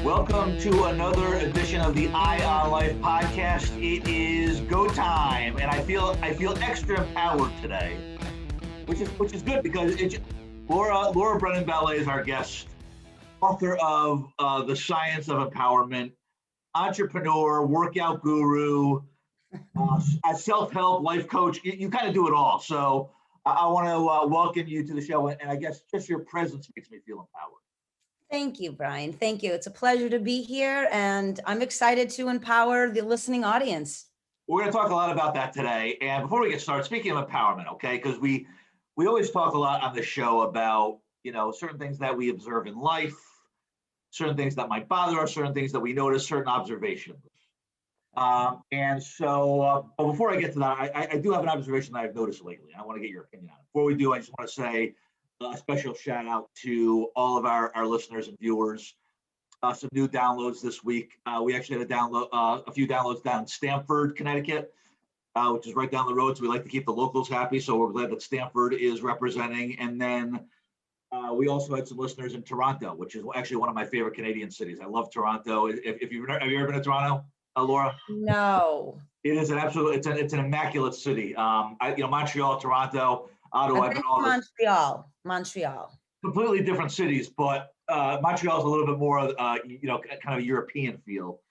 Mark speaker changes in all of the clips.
Speaker 1: Welcome to another edition of the Eye on Life podcast. It is go time, and I feel extra empowered today, which is good because Laura Brennan Ballet is our guest, author of The Science of Empowerment, entrepreneur, workout guru, a self-help life coach. You kind of do it all. So I want to welcome you to the show, and I guess just your presence makes me feel empowered.
Speaker 2: Thank you, Brian. Thank you. It's a pleasure to be here, and I'm excited to empower the listening audience.
Speaker 1: We're going to talk a lot about that today. And before we get started, speaking of empowerment, okay, because we always talk a lot on the show about, certain things that we observe in life, certain things that might bother us, certain things that we notice, certain observations. But before I get to that, I do have an observation that I've noticed lately. I want to get your opinion on it. Before we do, I just want to say a special shout out to all of our listeners and viewers. Some new downloads this week. We actually had a few downloads down in Stamford, Connecticut, which is right down the road. So we like to keep the locals happy. So we're glad that Stamford is representing. And then we also had some listeners in Toronto, which is actually one of my favorite Canadian cities. I love Toronto. Have you ever been to Toronto, Laura?
Speaker 2: No.
Speaker 1: It is it's an immaculate city. Montreal, Toronto, Ottawa.
Speaker 2: I've been to Montreal. Completely
Speaker 1: different cities, but Montreal is a little bit more, kind of a European feel.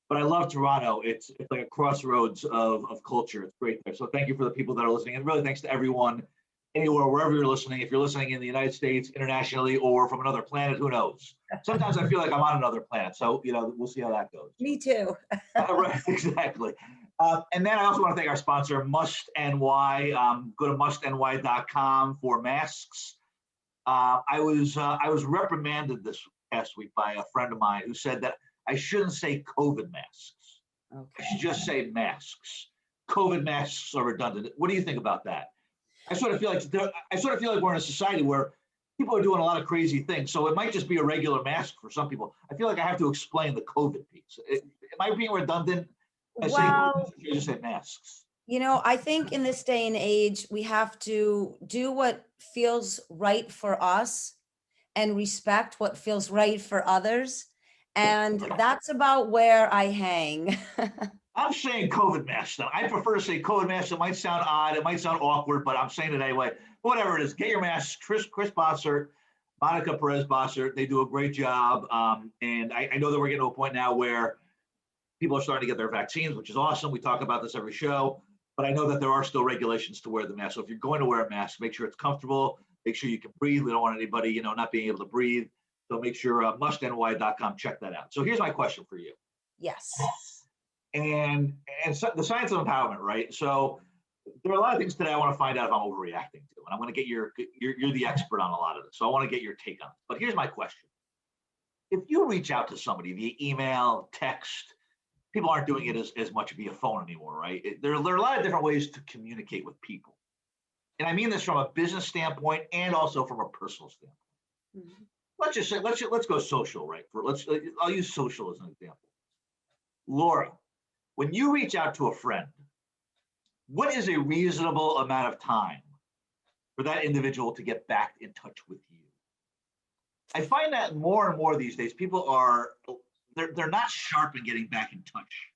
Speaker 1: But I love Toronto. It's like a crossroads of culture. It's great there. So thank you for the people that are listening, and really thanks to everyone, anywhere, wherever you're listening. If you're listening in the United States, internationally, or from another planet, who knows? Sometimes I feel like I'm on another planet. So we'll see how that goes.
Speaker 2: Me too.
Speaker 1: Right, exactly. And then I also want to thank our sponsor, Must NY. Go to mustny.com for masks. I was reprimanded this past week by a friend of mine who said that I shouldn't say COVID masks.
Speaker 2: Okay.
Speaker 1: I should just say masks. COVID masks are redundant. What do you think about that? I sort of feel like we're in a society where people are doing a lot of crazy things. So it might just be a regular mask for some people. I feel like I have to explain the COVID piece. Am I being redundant? I just say masks.
Speaker 2: I think in this day and age, we have to do what feels right for us and respect what feels right for others. And that's about where I hang.
Speaker 1: I'm saying COVID mask now. I prefer to say COVID mask. It might sound odd. It might sound awkward, but I'm saying it anyway. Whatever it is, get your masks. Chris Bossert, Monica Perez Bossert, they do a great job. And I know that we're getting to a point now where people are starting to get their vaccines, which is awesome. We talk about this every show. But I know that there are still regulations to wear the mask. So if you're going to wear a mask, make sure it's comfortable. Make sure you can breathe. We don't want anybody, not being able to breathe. So make sure mustny.com, check that out. So here's my question for you.
Speaker 2: Yes.
Speaker 1: And so the science of empowerment, right? So there are a lot of things today I want to find out if I'm overreacting to. And I'm going to get you're the expert on a lot of this. So I want to get your take on it. But here's my question. If you reach out to somebody via email, text, people aren't doing it as much via phone anymore, right? There are a lot of different ways to communicate with people. And I mean this from a business standpoint and also from a personal standpoint. Mm-hmm. Let's just say, let's go social, right? I'll use social as an example. Laura, when you reach out to a friend, what is a reasonable amount of time for that individual to get back in touch with you? I find that more and more these days, people they're not sharp in getting back in touch.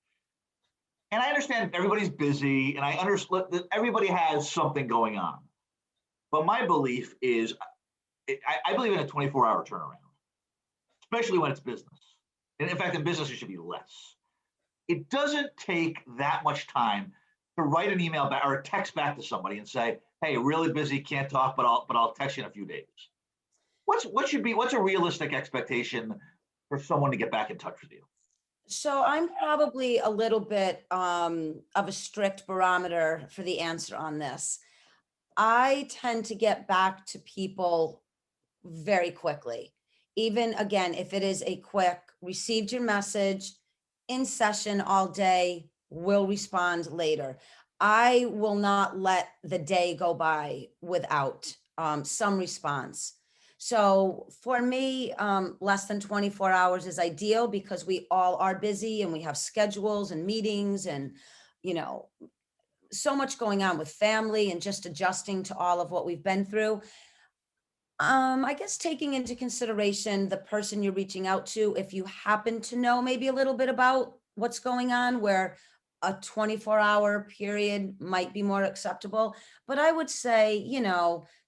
Speaker 1: And I understand everybody's busy, and I understand that everybody has something going on. But my belief is, I believe in a 24-hour turnaround, especially when it's business. And in fact, in business, it should be less. It doesn't take that much time to write an email back or a text back to somebody and say, "Hey, really busy, can't talk, but I'll text you in a few days." What's a realistic expectation for someone to get back in touch with you?
Speaker 2: So I'm probably a little bit of a strict barometer for the answer on this. I tend to get back to people very quickly. Even again, if it is a quick, received your message, in session all day, will respond later. I will not let the day go by without some response. So for me, less than 24 hours is ideal because we all are busy and we have schedules and meetings and, so much going on with family and just adjusting to all of what we've been through. I guess taking into consideration the person you're reaching out to, if you happen to know maybe a little bit about what's going on, where a 24-hour period might be more acceptable. But I would say,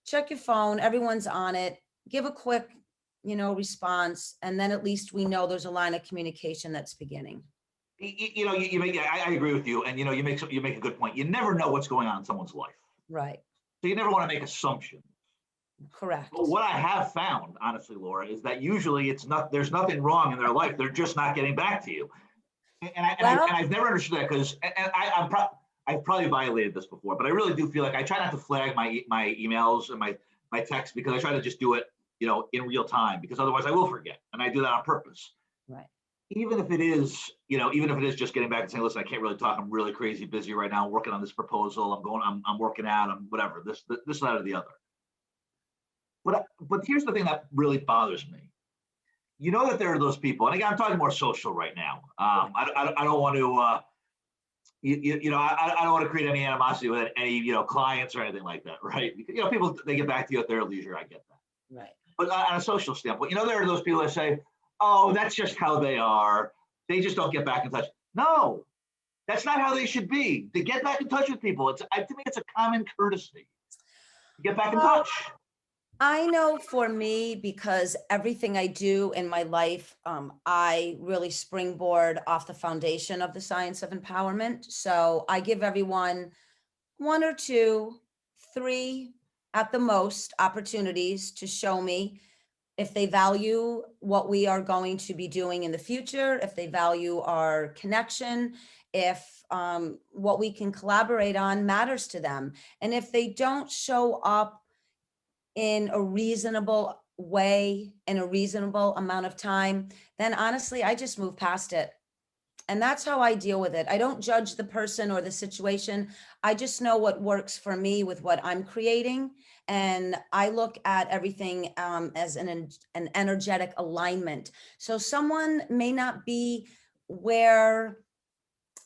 Speaker 2: check your phone, everyone's on it, give a quick, response, and then at least we know there's a line of communication that's beginning.
Speaker 1: You make, I agree with you. And, you make a good point. You never know what's going on in someone's life.
Speaker 2: Right.
Speaker 1: So you never want to make assumptions.
Speaker 2: Correct.
Speaker 1: But what I have found, honestly, Laura, is that usually there's nothing wrong in their life. They're just not getting back to you.
Speaker 2: Well,
Speaker 1: I've never understood that because, I've probably violated this before, but I really do feel like I try not to flag my emails and my texts because I try to just do it, in real time, because otherwise I will forget. And I do that on purpose.
Speaker 2: right.
Speaker 1: Even if it is, even if it is just getting back and saying, listen, I can't really talk. I'm really crazy busy right now. I'm working on this proposal. I'm working out. I'm whatever, this, that, or the other. But here's the thing that really bothers me. You know that there are those people, and again, I'm talking more social right now. I don't want to, I don't want to create any animosity with any, clients or anything like that, right? Because, people, they get back to you at their leisure. I get that.
Speaker 2: Right.
Speaker 1: But on a social standpoint, there are those people that say, oh, that's just how they are. They just don't get back in touch. No, that's not how they should be. To get back in touch with people, to me, it's a common courtesy to get back in touch.
Speaker 2: I know for me, because everything I do in my life, I really springboard off the foundation of the science of empowerment. So I give everyone one or two, three at the most opportunities to show me if they value what we are going to be doing in the future, if they value our connection, if what we can collaborate on matters to them. And if they don't show up in a reasonable way, in a reasonable amount of time, then honestly, I just move past it. And that's how I deal with it. I don't judge the person or the situation. I just know what works for me with what I'm creating. And I look at everything as an energetic alignment. So someone may not be where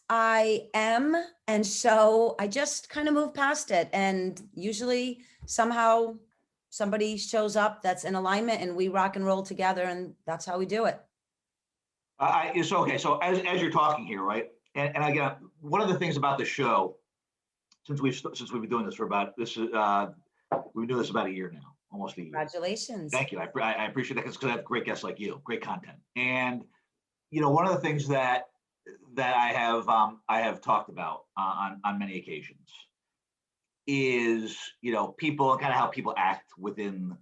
Speaker 2: I am. And so I just kind of move past it. And usually somehow somebody shows up that's in alignment and we rock and roll together. And that's how we do it.
Speaker 1: It's okay. So as you're talking here, right? And again, one of the things about the show, since we've been doing this for about we've been doing this about a year now, almost a year.
Speaker 2: Congratulations.
Speaker 1: Thank you. I appreciate that because I have great guests like you, great content. And one of the things that I have talked about on many occasions is people and kind of how people act within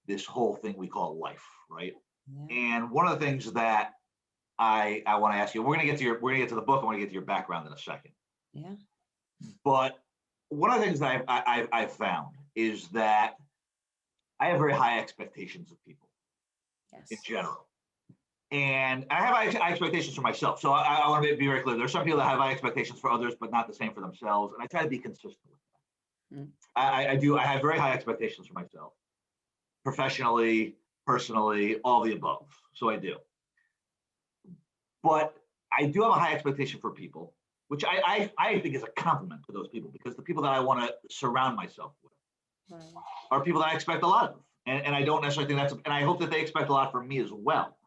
Speaker 1: this whole thing we call life, right?
Speaker 2: Yeah.
Speaker 1: And one of the things that I want to ask you, we're gonna get to the book. I want to get to your background in a second.
Speaker 2: Yeah.
Speaker 1: But one of the things that I've found is that I have very high expectations of people
Speaker 2: Yes.
Speaker 1: in general, and I have high expectations for myself. So I want to be very clear. There's some people that have high expectations for others, but not the same for themselves, and I try to be consistent with that. I do. I have very high expectations for myself, professionally, personally, all the above. So I do. But I do have a high expectation for people, which I think is a compliment to those people, because the people that I want to surround myself with
Speaker 2: Right.
Speaker 1: are people that I expect a lot of. And I don't necessarily think and I hope that they expect a lot from me as well.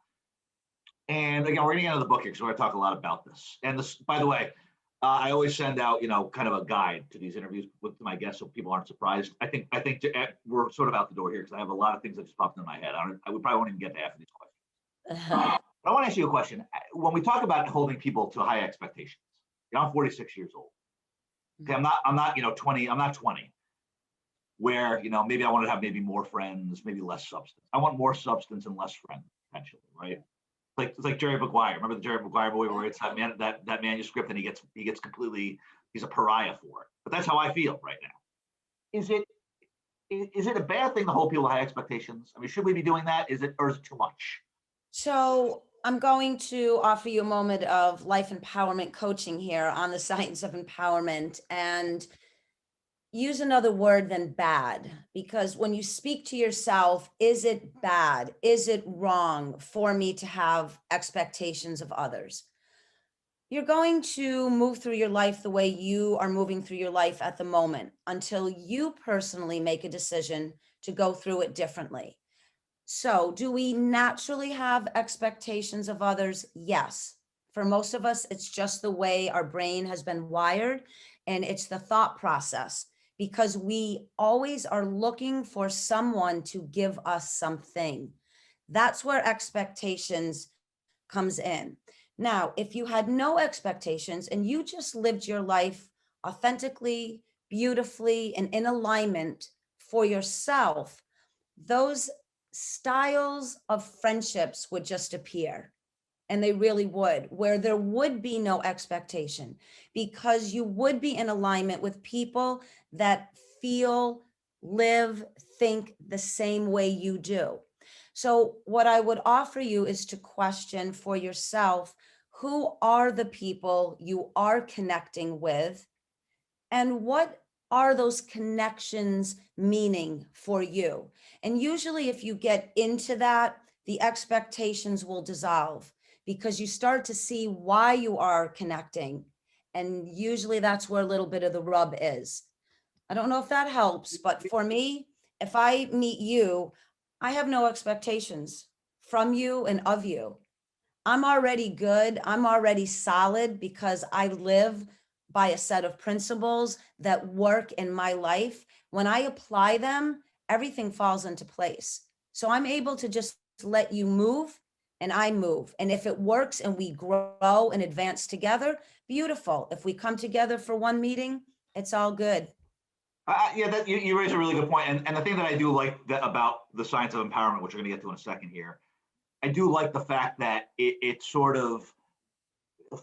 Speaker 1: And again, we're going to get into the book here because we're going to talk a lot about this. And this, by the way, I always send out, kind of a guide to these interviews with my guests so people aren't surprised. I think we're sort of out the door here because I have a lot of things that just popped in my head. I would probably won't even get to half of these questions. But I want to ask you a question. When we talk about holding people to high expectations, I'm 46 years old. Okay, I'm not 20. I'm not 20. Where maybe I want to have maybe more friends, maybe less substance. I want more substance and less friends potentially, right? It's like Jerry Maguire. Remember the Jerry Maguire movie where it's that manuscript and he gets completely, he's a pariah for it. But that's how I feel right now. Is it a bad thing to hold people to high expectations? I mean, should we be doing that? Or is it too much?
Speaker 2: So I'm going to offer you a moment of life empowerment coaching here on the science of empowerment, and use another word than bad, because when you speak to yourself, is it bad? Is it wrong for me to have expectations of others? You're going to move through your life the way you are moving through your life at the moment until you personally make a decision to go through it differently. So, do we naturally have expectations of others? Yes. For most of us, it's just the way our brain has been wired, and it's the thought process because we always are looking for someone to give us something. That's where expectations comes in. Now, if you had no expectations and you just lived your life authentically, beautifully, and in alignment for yourself, those styles of friendships would just appear. And they really would, where there would be no expectation because you would be in alignment with people that feel, live, think the same way you do. So, what I would offer you is to question for yourself who are the people you are connecting with, and what are those connections meaning for you? And usually, if you get into that, the expectations will dissolve because you start to see why you are connecting. And usually, that's where a little bit of the rub is. I don't know if that helps, but for me, if I meet you, I have no expectations from you and of you. I'm already good. I'm already solid because I live by a set of principles that work in my life. When I apply them, everything falls into place. So I'm able to just let you move and I move. And if it works and we grow and advance together, beautiful. If we come together for one meeting, it's all good.
Speaker 1: Yeah, that you raise a really good point. And the thing that I do like about the science of empowerment, which we're going to get to in a second here, I do like the fact that it sort of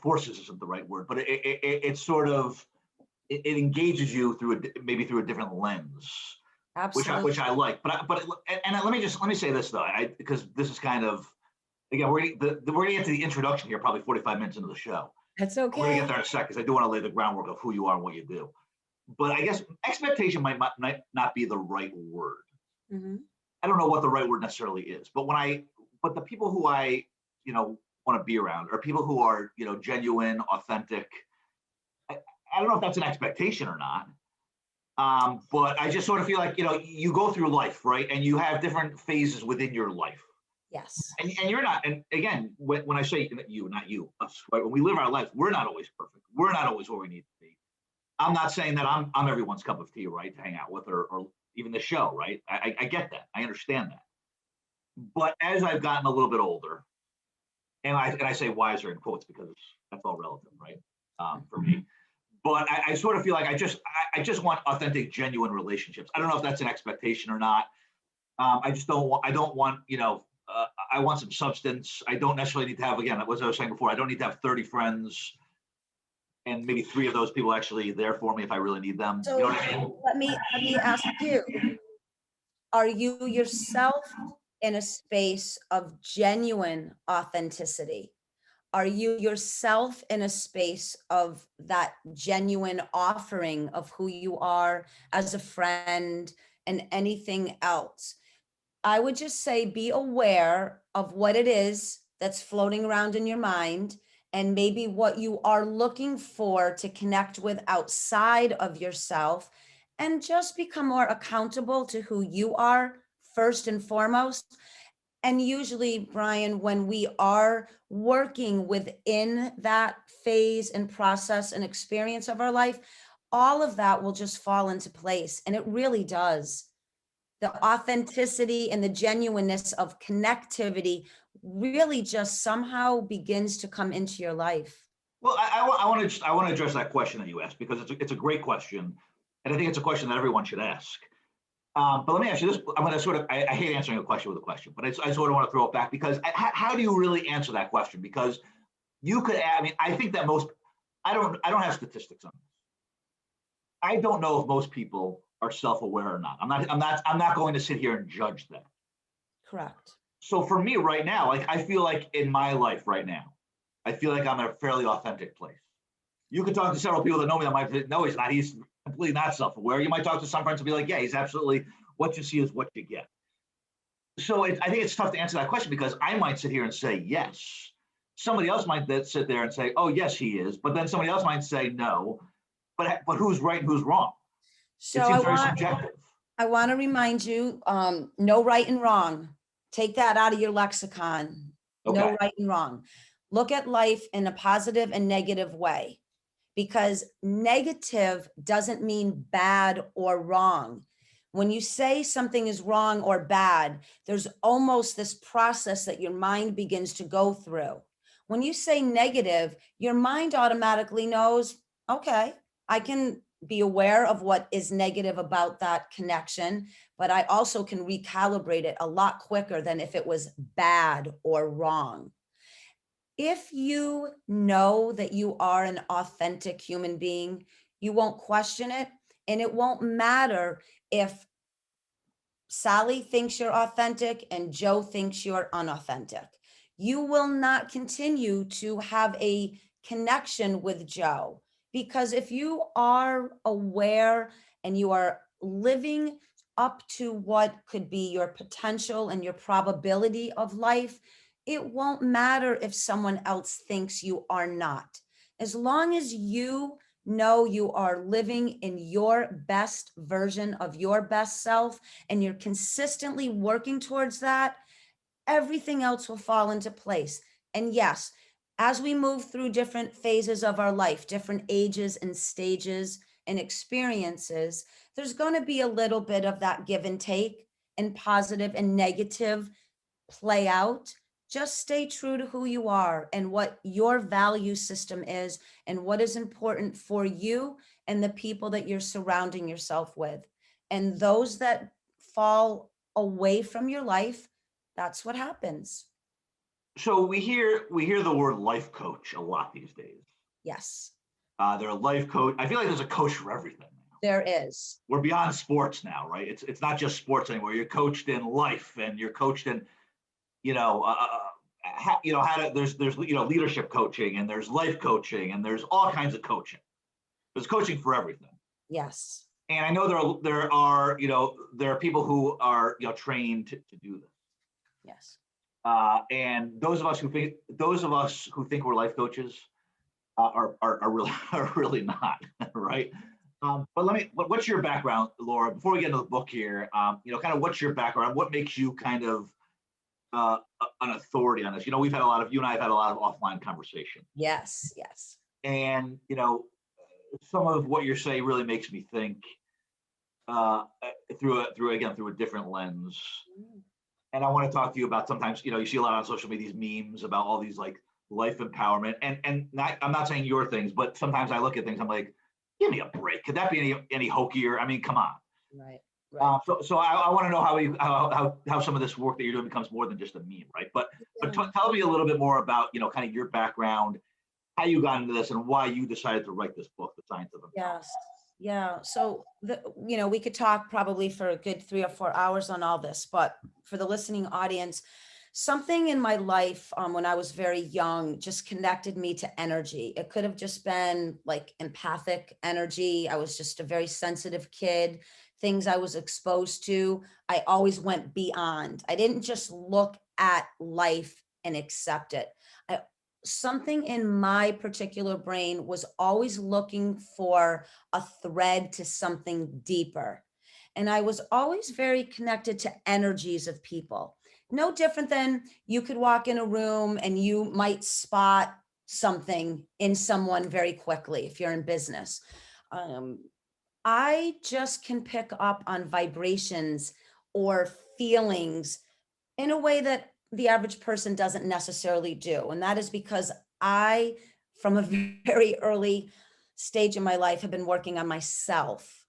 Speaker 1: forces isn't the right word, but it sort of it engages you through maybe through a different lens,
Speaker 2: Absolutely.
Speaker 1: which I like. And let me say this though, because this is kind of again we're gonna get to the introduction here probably 45 minutes into the show.
Speaker 2: That's
Speaker 1: We're gonna
Speaker 2: okay.
Speaker 1: get there in a second because I do want to lay the groundwork of who you are and what you do. But I guess expectation might not be the right word.
Speaker 2: Mhm.
Speaker 1: I don't know what the right word necessarily is, but but the people who I, want to be around are people who are, genuine, authentic. I, I don't know if that's an expectation or not. But I just sort of feel like, you go through life, right? And you have different phases within your life.
Speaker 2: Yes.
Speaker 1: And you're not, and again, when I say you, not you, us, right? When we live our lives, we're not always perfect. We're not always where we need to be. I'm not saying that I'm everyone's cup of tea, right? To hang out with or even the show, right? I get that. I understand that. But as I've gotten a little bit older, and I say wiser in quotes because that's all relative, right? For me. But I sort of feel like I just want authentic, genuine relationships. I don't know if that's an expectation or not. I just don't want I want some substance. I don't necessarily need to have, again, as I was saying before, I don't need to have 30 friends and maybe 3 of those people actually there for me if I really need them. You know
Speaker 2: So
Speaker 1: what I mean?
Speaker 2: let me ask you, are you yourself in a space of genuine authenticity? Are you yourself in a space of that genuine offering of who you are as a friend and anything else? I would just say be aware of what it is that's floating around in your mind and maybe what you are looking for to connect with outside of yourself, and just become more accountable to who you are first and foremost. And usually, Brian, when we are working within that phase and process and experience of our life, all of that will just fall into place. And it really does. The authenticity and the genuineness of connectivity really just somehow begins to come into your life.
Speaker 1: Well, I want to address that question that you asked because it's a great question, and I think it's a question that everyone should ask. But let me ask you this. I'm going to sort of, I hate answering a question with a question, but I sort of want to throw it back because how do you really answer that question? Because you could, I mean, I think that I don't have statistics on this. I don't know if most people are self-aware or not. I'm not going to sit here and judge them.
Speaker 2: Correct.
Speaker 1: So for me right now, like I feel like in my life right now, I feel like I'm in a fairly authentic place. You can talk to several people that know me that might say, no, he's not. He's completely not self-aware. You might talk to some friends and be like, yeah, he's absolutely, what you see is what you get. So I think it's tough to answer that question because I might sit here and say yes. Somebody else might sit there and say, oh, yes, he is. But then somebody else might say no. But who's right and who's wrong? It
Speaker 2: So I
Speaker 1: seems very
Speaker 2: want
Speaker 1: subjective.
Speaker 2: I want to remind you, no right and wrong. Take that out of your lexicon. No
Speaker 1: Okay.
Speaker 2: right and wrong. Look at life in a positive and negative way, because negative doesn't mean bad or wrong. When you say something is wrong or bad, there's almost this process that your mind begins to go through. When you say negative, your mind automatically knows, okay, I can be aware of what is negative about that connection, but I also can recalibrate it a lot quicker than if it was bad or wrong. If you know that you are an authentic human being, you won't question it. And it won't matter if Sally thinks you're authentic and Joe thinks you're unauthentic. You will not continue to have a connection with Joe, because if you are aware and you are living up to what could be your potential and your probability of life, it won't matter if someone else thinks you are not. As long as you know you are living in your best version of your best self, and you're consistently working towards that, everything else will fall into place. And yes, as we move through different phases of our life, different ages and stages and experiences, there's going to be a little bit of that give and take, and positive and negative play out. Just stay true to who you are and what your value system is and what is important for you and the people that you're surrounding yourself with. And those that fall away from your life, that's what happens.
Speaker 1: So we hear the word life coach a lot these days.
Speaker 2: Yes,
Speaker 1: They're a life coach. I feel like there's a coach for everything.
Speaker 2: there is.
Speaker 1: We're beyond sports now, right? It's not just sports anymore. You're coached in life, and you're coached in, you know, how to, there's leadership coaching, and there's life coaching, and there's all kinds of coaching. There's coaching for everything.
Speaker 2: Yes.
Speaker 1: And I know there are people who are trained to do this.
Speaker 2: Yes.
Speaker 1: And those of us who think we're life coaches are really are really not, right? But what's your background, Laura? Before we get into the book here, kind of what's your background? What makes you kind of an authority on this? You and I have had a lot of offline conversation,
Speaker 2: Yes. Yes.
Speaker 1: and some of what you're saying really makes me think uh, through a different lens.
Speaker 2: Mm.
Speaker 1: And I want to talk to you about, sometimes you see a lot on social media, these memes about all these like life empowerment, I'm not saying your things, but sometimes I look at things, I'm like, give me a break. Could that be any hokier? I mean, come on.
Speaker 2: Right. Right.
Speaker 1: So I want to know how some of this work that you're doing becomes more than just a meme, right? But
Speaker 2: Yeah.
Speaker 1: tell me a little bit more about kind of your background, how you got into this, and why you decided to write this book, The Science of Empowerment.
Speaker 2: Yes. Yeah. So we could talk probably for a good 3 or 4 hours on all this, but for the listening audience, something in my life when I was very young just connected me to energy. It could have just been like empathic energy. I was just a very sensitive kid. Things I was exposed to, I always went beyond. I didn't just look at life and accept it. I, Something in my particular brain was always looking for a thread to something deeper. And I was always very connected to energies of people. No different than you could walk in a room and you might spot something in someone very quickly if you're in business. Um, I just can pick up on vibrations or feelings in a way that the average person doesn't necessarily do. And that is because I, from a very early stage in my life, have been working on myself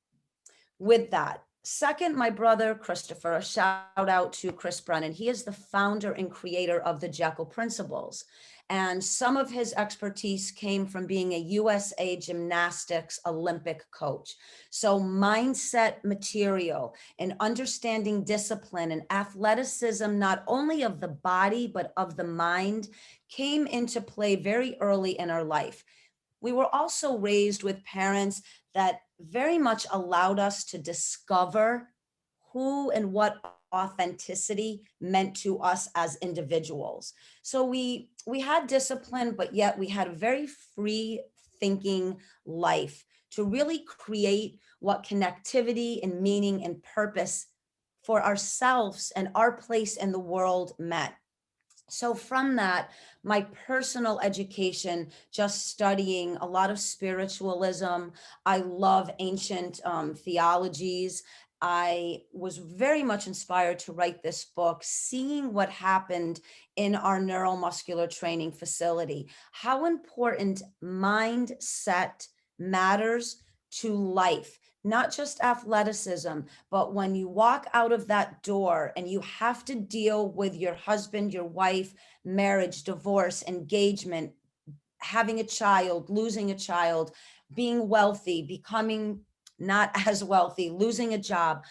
Speaker 2: with that. Second, my brother Christopher, a shout out to Chris Brennan. He is the founder and creator of the Jekyll Principles. And some of his expertise came from being a USA gymnastics Olympic coach. So, mindset material and understanding discipline and athleticism, not only of the body, but of the mind, came into play very early in our life. We were also raised with parents that very much allowed us to discover who and what authenticity meant to us as individuals. So we had discipline, but yet we had a very free thinking life to really create what connectivity and meaning and purpose for ourselves and our place in the world meant. So from that, my personal education, just studying a lot of spiritualism, I love ancient theologies. I was very much inspired to write this book, seeing what happened in our neuromuscular training facility, how important mindset matters to life, not just athleticism, but when you walk out of that door and you have to deal with your husband, your wife, marriage, divorce, engagement, having a child, losing a child, being wealthy, becoming not as wealthy, losing a job,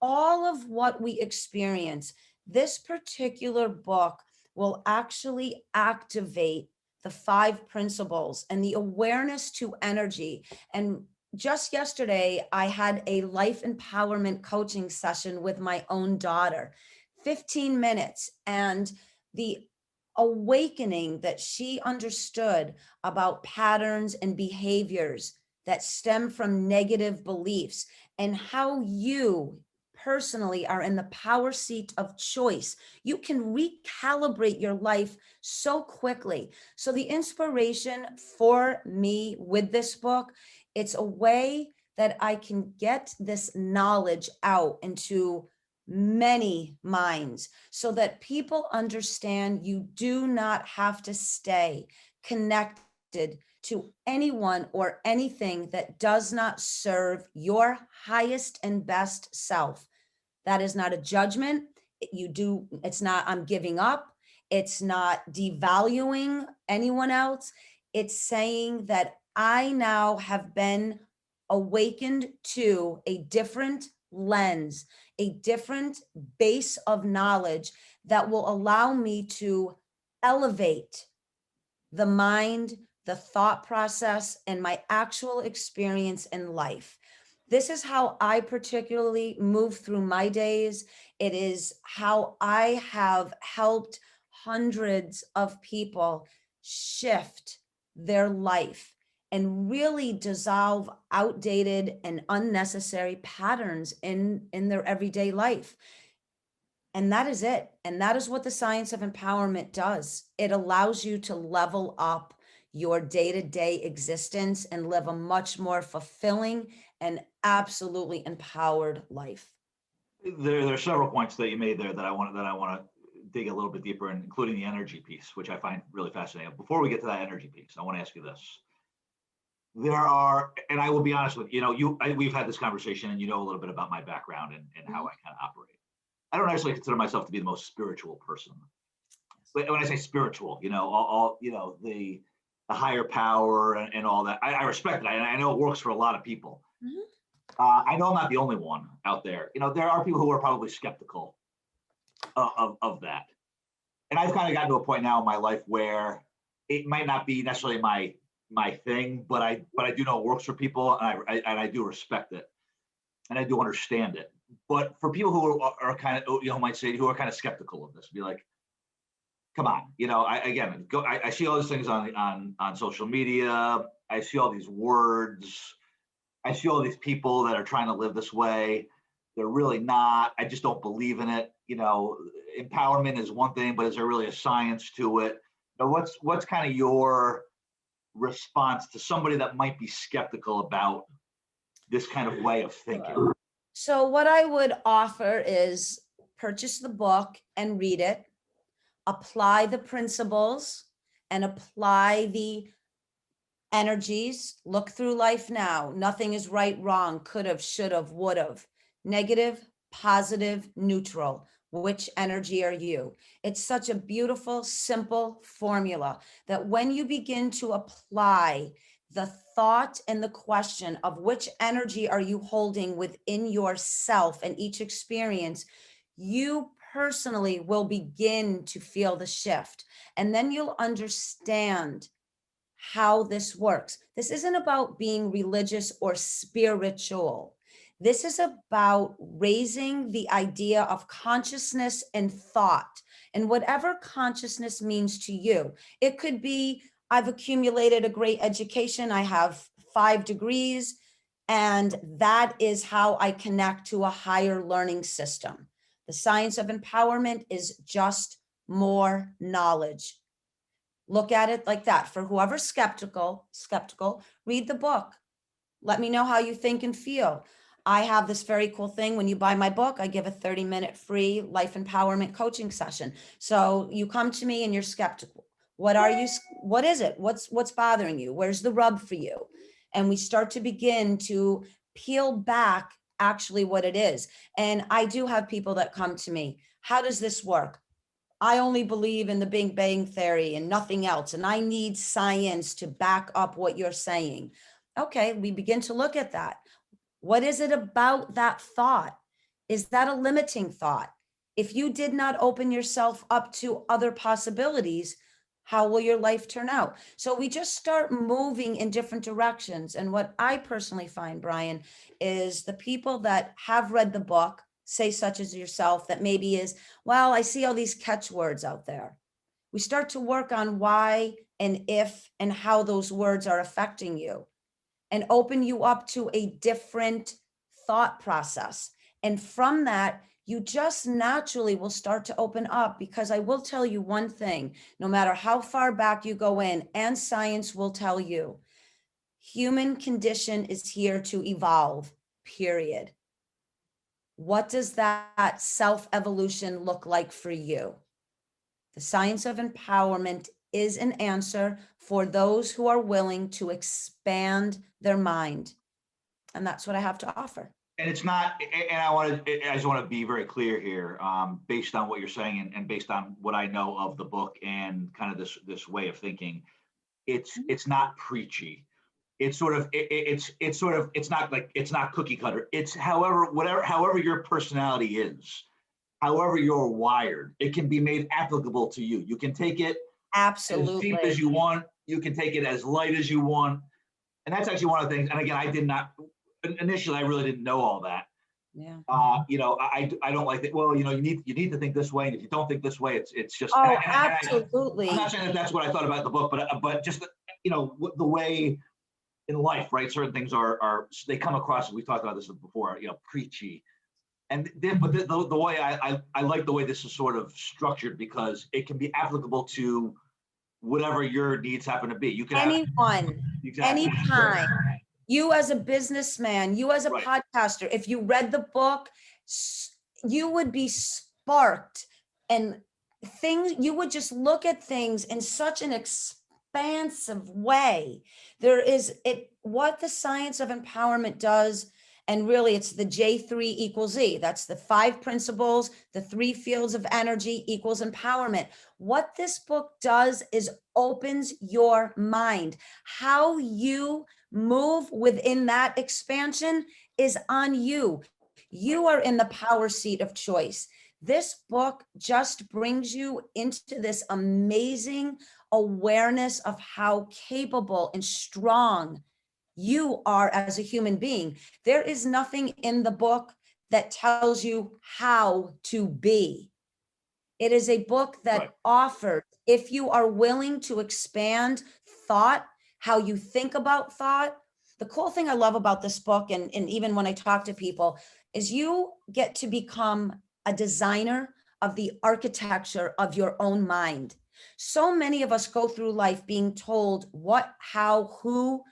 Speaker 2: all of what we experience, this particular book will actually activate the 5 principles and the awareness to energy. And just yesterday, I had a life empowerment coaching session with my own daughter, 15 minutes. And the awakening that she understood about patterns and behaviors that stem from negative beliefs, and how you personally are in the power seat of choice. You can recalibrate your life so quickly. So the inspiration for me with this book, it's a way that I can get this knowledge out into many minds so that people understand you do not have to stay connected to anyone or anything that does not serve your highest and best self. That is not a judgment. It's not, I'm giving up. It's not devaluing anyone else. It's saying that I now have been awakened to a different lens, a different base of knowledge that will allow me to elevate the mind, the thought process, and my actual experience in life. This is how I particularly move through my days. It is how I have helped hundreds of people shift their life and really dissolve outdated and unnecessary patterns in their everyday life. And that is it. And that is what the science of empowerment does. It allows you to level up your day-to-day existence and live a much more fulfilling and absolutely empowered life.
Speaker 1: There are several points that you made there that I want to dig a little bit deeper in, including the energy piece, which I find really fascinating. Before we get to that energy piece, I want to ask you this. There are, and I will be honest with you, we've had this conversation and you know a little bit about my background and how I kind of operate. I don't actually consider myself to be the most spiritual person. But when I say spiritual, all the higher power and all that, I respect it. I know it works for a lot of people.
Speaker 2: Mhm.
Speaker 1: I know I'm not the only one out there. There are people who are probably skeptical of that. And I've kind of gotten to a point now in my life where it might not be necessarily my thing, but I do know it works for people, and I do respect it, and I do understand it. But for people who are kind of, might say, who are kind of skeptical of this, be like, come on, I see all these things on social media. I see all these words. I see all these people that are trying to live this way. They're really not. I just don't believe in it. Empowerment is one thing, but is there really a science to it? What's kind of your response to somebody that might be skeptical about this kind of way of thinking?
Speaker 2: So what I would offer is purchase the book and read it, apply the principles and apply the energies. Look through life now. Nothing is right, wrong, could have, should have, would have. Negative, positive, neutral. Which energy are you? It's such a beautiful, simple formula that when you begin to apply the thought and the question of which energy are you holding within yourself and each experience, you personally will begin to feel the shift. And then you'll understand how this works. This isn't about being religious or spiritual. This is about raising the idea of consciousness and thought, and whatever consciousness means to you. It could be, I've accumulated a great education. I have 5 degrees. And that is how I connect to a higher learning system. The science of empowerment is just more knowledge. Look at it like that. For whoever's skeptical, read the book. Let me know how you think and feel. I have this very cool thing. When you buy my book, I give a 30-minute free life empowerment coaching session. So you come to me and you're skeptical. What is it? What's bothering you? Where's the rub for you? And we start to begin to peel back actually what it is. And I do have people that come to me. How does this work? I only believe in the Big Bang Theory and nothing else. And I need science to back up what you're saying. Okay, we begin to look at that. What is it about that thought? Is that a limiting thought? If you did not open yourself up to other possibilities, how will your life turn out? So we just start moving in different directions. And what I personally find, Brian, is the people that have read the book, say such as yourself, that maybe is, well, I see all these catchwords out there. We start to work on why and if and how those words are affecting you, and open you up to a different thought process. And from that, you just naturally will start to open up, because I will tell you one thing, no matter how far back you go in, and science will tell you, human condition is here to evolve, period. What does that self-evolution look like for you? The science of empowerment is an answer for those who are willing to expand their mind. And that's what I have to offer.
Speaker 1: And it's not, and I just want to be very clear here, based on what you're saying and based on what I know of the book and kind of this way of thinking, it's not preachy. It's sort of, it's not like, it's not cookie cutter. It's however your personality is, however you're wired, it can be made applicable to you. You can take it as deep as
Speaker 2: Absolutely.
Speaker 1: you want. You can take it as light as you want. And that's actually one of the things. And again, I did not, initially, I really didn't know all that.
Speaker 2: Yeah.
Speaker 1: I don't like that. Well, you need to think this way. And if you don't think this way, it's just,
Speaker 2: Oh,
Speaker 1: I'm
Speaker 2: absolutely.
Speaker 1: not saying that that's what I thought about the book, but just, the way in life, right? Certain things they come across, we talked about this before, preachy. And then, but the way I like the way this is sort of structured, because it can be applicable to whatever your needs happen to be. You can have
Speaker 2: Anyone,
Speaker 1: exactly
Speaker 2: anytime. You as a businessman, you as a
Speaker 1: right.
Speaker 2: podcaster, if you read the book, you would be sparked, and you would just look at things in such an expansive way. What the science of empowerment does, and really it's the J3 equals E. That's the 5 principles, the 3 fields of energy equals empowerment. What this book does is opens your mind. How you move within that expansion is on you. You are in the power seat of choice. This book just brings you into this amazing awareness of how capable and strong you are as a human being. There is nothing in the book that tells you how to be. It is a book that
Speaker 1: Right.
Speaker 2: offers, if you are willing to expand thought, how you think about thought. The cool thing I love about this book, and even when I talk to people, is you get to become a designer of the architecture of your own mind. So many of us go through life being told what, how, who.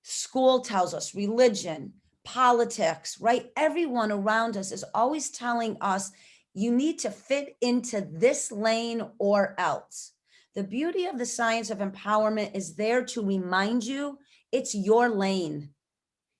Speaker 2: School tells us, religion, politics, right? Everyone around us is always telling us, you need to fit into this lane or else. The beauty of the science of empowerment is there to remind you it's your lane.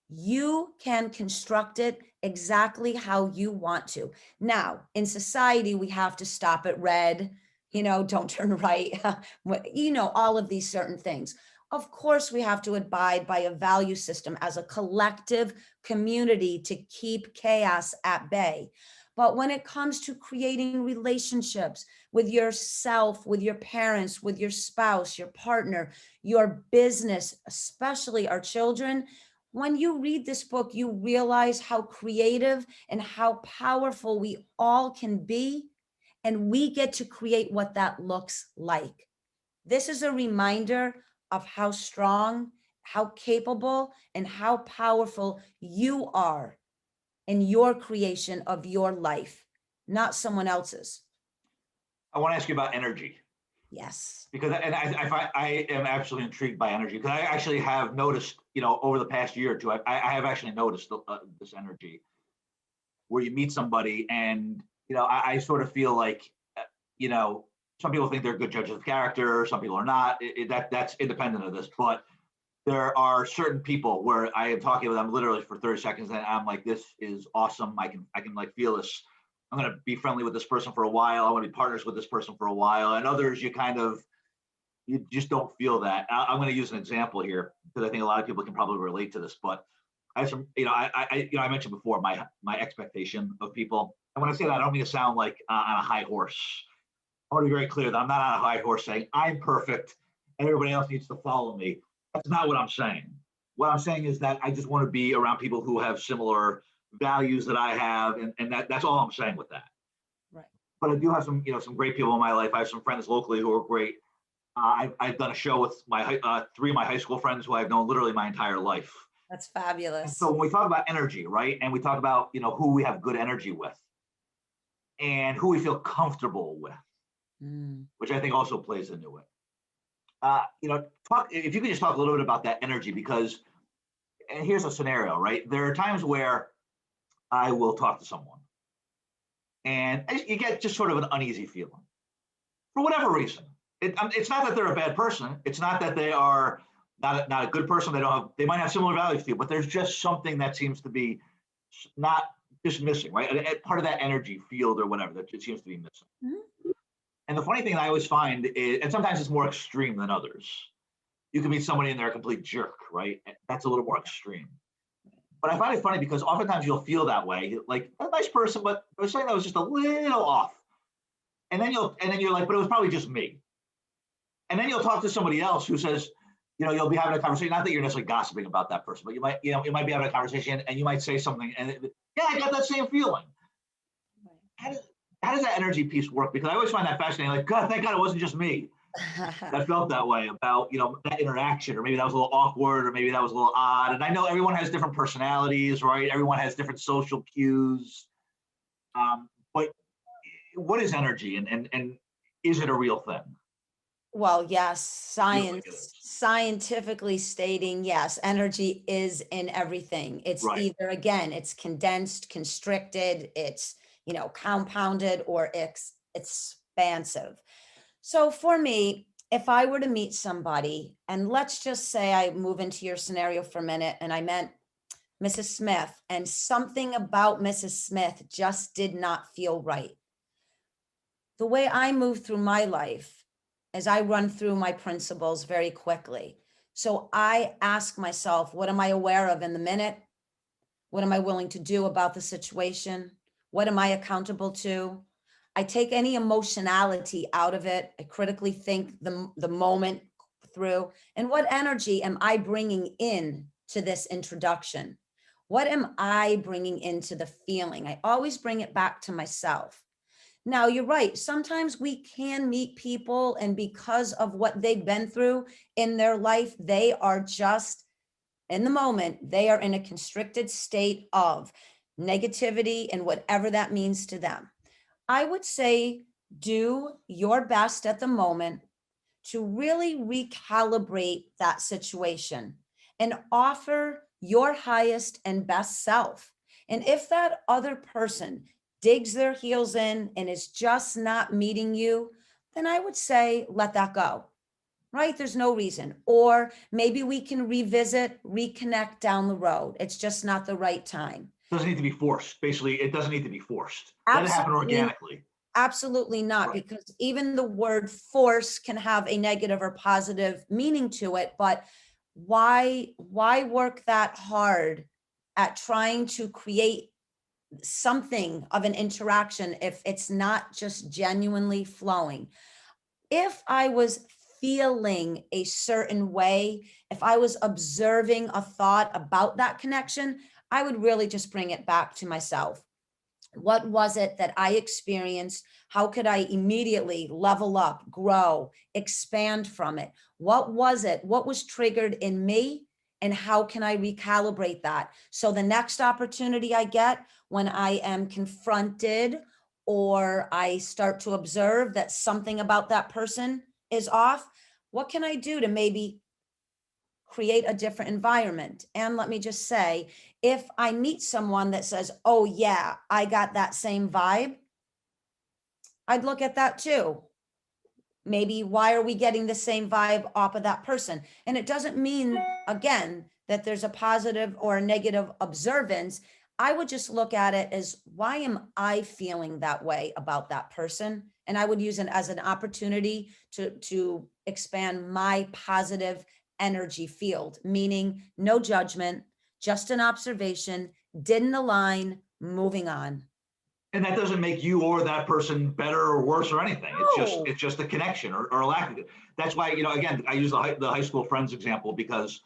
Speaker 2: You can construct it exactly how you want to. Now, in society, we have to stop at red, don't turn right, all of these certain things. Of course, we have to abide by a value system as a collective community to keep chaos at bay. But when it comes to creating relationships with yourself, with your parents, with your spouse, your partner, your business, especially our children, when you read this book, you realize how creative and how powerful we all can be, and we get to create what that looks like. This is a reminder of how strong how capable and how powerful you are in your creation of your life, not someone else's.
Speaker 1: I want to ask you about energy
Speaker 2: Yes.
Speaker 1: because, and I am absolutely intrigued by energy because I actually have noticed, over the past year or two, I have actually noticed this energy where you meet somebody and, I sort of feel like, you know, some people think they're good judges of character, some people are not. That's independent of this, but there are certain people where I am talking with them literally for 30 seconds and I'm like, this is awesome. I can like feel this. I'm going to be friendly with this person for a while. I want to be partners with this person for a while. And others, you just don't feel that. I'm going to use an example here because I think a lot of people can probably relate to this, but I have some, I mentioned before my expectation of people. And when I say that, I don't mean to sound like on a high horse. I want to be very clear that I'm not on a high horse saying I'm perfect and everybody else needs to follow me. That's not what I'm saying. What I'm saying is that I just want to be around people who have similar values that I have, and that's all I'm saying with that.
Speaker 2: Right.
Speaker 1: But I do have some great people in my life. I have some friends locally who are great. I've done a show with my three of my high school friends who I've known literally my entire life.
Speaker 2: That's
Speaker 1: And
Speaker 2: fabulous.
Speaker 1: so when we talk about energy, right, and we talk about who we have good energy with and who we feel comfortable with,
Speaker 2: Mm.
Speaker 1: which I think also plays into it. Talk if you could just talk a little bit about that energy because, and here's a scenario, right? There are times where I will talk to someone and you get just sort of an uneasy feeling for whatever reason. It's not that they're a bad person. It's not that they are not a good person. They might have similar values to you, but there's just something that seems to be not just missing, right? Part of that energy field or whatever that it seems to be missing.
Speaker 2: Mhm.
Speaker 1: And the funny thing I always find is, and sometimes it's more extreme than others. You can meet somebody and they're a complete jerk, right? That's a little more extreme. But I find it funny because oftentimes you'll feel that way, like a nice person, but there was something that was just a little off. And then you're like, but it was probably just me. And then you'll talk to somebody else who says, you'll be having a conversation. Not that you're necessarily gossiping about that person, but you might be having a conversation and you might say something, and yeah, I got that same feeling. How does, how does that energy piece work? Because I always find that fascinating. Like, God, thank God it wasn't just me that felt that way about that interaction, or maybe that was a little awkward, or maybe that was a little odd. And I know everyone has different personalities, right? Everyone has different social cues. But what is energy, and is it a real thing?
Speaker 2: Well, yes,
Speaker 1: Feels like it is.
Speaker 2: scientifically stating, yes, energy is in everything. It's
Speaker 1: Right.
Speaker 2: either, again, it's condensed, constricted, it's, compounded, or expansive. So for me, if I were to meet somebody, and let's just say I move into your scenario for a minute, and I meant Mrs. Smith, and something about Mrs. Smith just did not feel right. The way I move through my life is I run through my principles very quickly. So I ask myself, what am I aware of in the minute? What am I willing to do about the situation? What am I accountable to? I take any emotionality out of it. I critically think the moment through. And what energy am I bringing in to this introduction? What am I bringing into the feeling? I always bring it back to myself. Now, you're right. Sometimes we can meet people, and because of what they've been through in their life, they are just in the moment, they are in a constricted state of negativity and whatever that means to them. I would say do your best at the moment to really recalibrate that situation and offer your highest and best self. And if that other person digs their heels in and is just not meeting you, then I would say let that go, right? There's no reason. Or maybe we can revisit, reconnect down the road. It's just not the right time.
Speaker 1: Doesn't need to be forced. Basically, it doesn't need to be forced. Let it happen
Speaker 2: Absolutely.
Speaker 1: organically.
Speaker 2: Absolutely not,
Speaker 1: Right.
Speaker 2: because even the word force can have a negative or positive meaning to it. But why work that hard at trying to create something of an interaction if it's not just genuinely flowing? If I was feeling a certain way, if I was observing a thought about that connection, I would really just bring it back to myself. What was it that I experienced? How could I immediately level up, grow, expand from it? What was it? What was triggered in me? And how can I recalibrate that? So the next opportunity I get when I am confronted or I start to observe that something about that person is off, what can I do to maybe create a different environment? And let me just say, if I meet someone that says, oh yeah, I got that same vibe, I'd look at that too. Maybe why are we getting the same vibe off of that person? And it doesn't mean, again, that there's a positive or a negative observance. I would just look at it as, why am I feeling that way about that person? And I would use it as an opportunity to expand my positive energy field, meaning no judgment, just an observation, didn't align, moving on.
Speaker 1: And that doesn't make you or that person better or worse or anything.
Speaker 2: No.
Speaker 1: It's just a connection or a lack of it. That's why, again, I use the high school friends example because,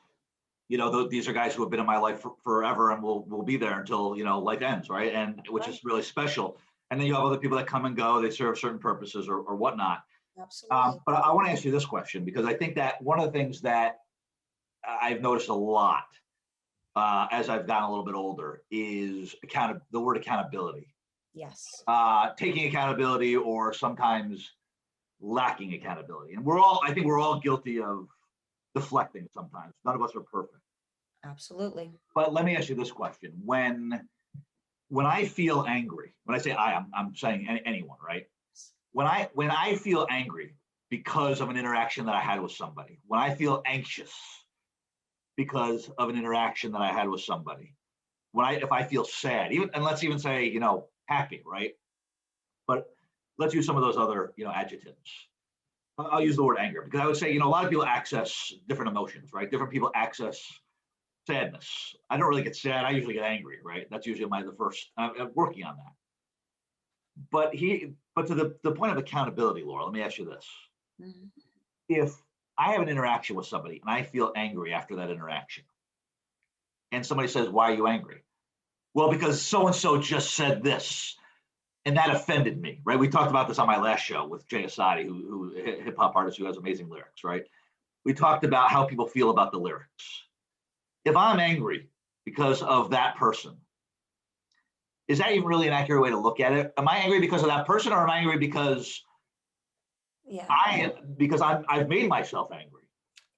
Speaker 1: these are guys who have been in my life forever and will be there until, life ends, right? And which is really special. And then you have other people that come and go, they serve certain purposes or whatnot.
Speaker 2: Absolutely.
Speaker 1: But I want to ask you this question because I think that one of the things that I've noticed a lot as I've gotten a little bit older is the word accountability.
Speaker 2: Yes.
Speaker 1: Taking accountability or sometimes lacking accountability. And I think we're all guilty of deflecting sometimes. None of us are perfect.
Speaker 2: Absolutely.
Speaker 1: But let me ask you this question. When I feel angry, when I say I'm saying anyone, right? When I feel angry because of an interaction that I had with somebody, when I feel anxious because of an interaction that I had with somebody, if I feel sad, and let's even say, happy, right? But let's use some of those other, adjectives. I'll use the word anger because I would say, a lot of people access different emotions, right? Different people access sadness. I don't really get sad. I usually get angry, right? That's usually the first. I'm working on that. But to the point of accountability, Laura, let me ask you this:
Speaker 2: Mhm.
Speaker 1: if I have an interaction with somebody and I feel angry after that interaction, and somebody says, "Why are you angry?" Well, because so and so just said this, and that offended me, right? We talked about this on my last show with Jay Asadi, who hip hop artist who has amazing lyrics, right? We talked about how people feel about the lyrics. If I'm angry because of that person, is that even really an accurate way to look at it? Am I angry because of that person, or am I angry because
Speaker 2: Yeah.
Speaker 1: I've made myself angry,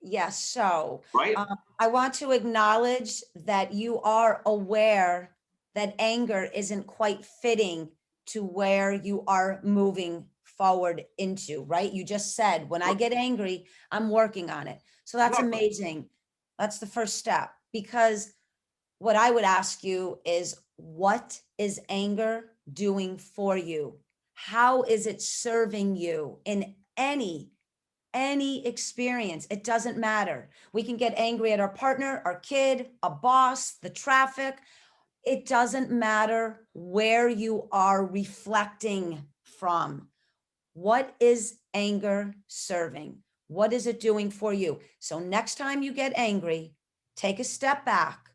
Speaker 2: Yes. So
Speaker 1: right?
Speaker 2: I want to acknowledge that you are aware that anger isn't quite fitting to where you are moving forward into, right? You just said, when I get angry, I'm working on it. So that's
Speaker 1: Exactly.
Speaker 2: amazing. That's the first step, because what I would ask you is, what is anger doing for you? How is it serving you in any experience? It doesn't matter. We can get angry at our partner, our kid, a boss, the traffic. It doesn't matter where you are reflecting from. What is anger serving? What is it doing for you? So next time you get angry, take a step back.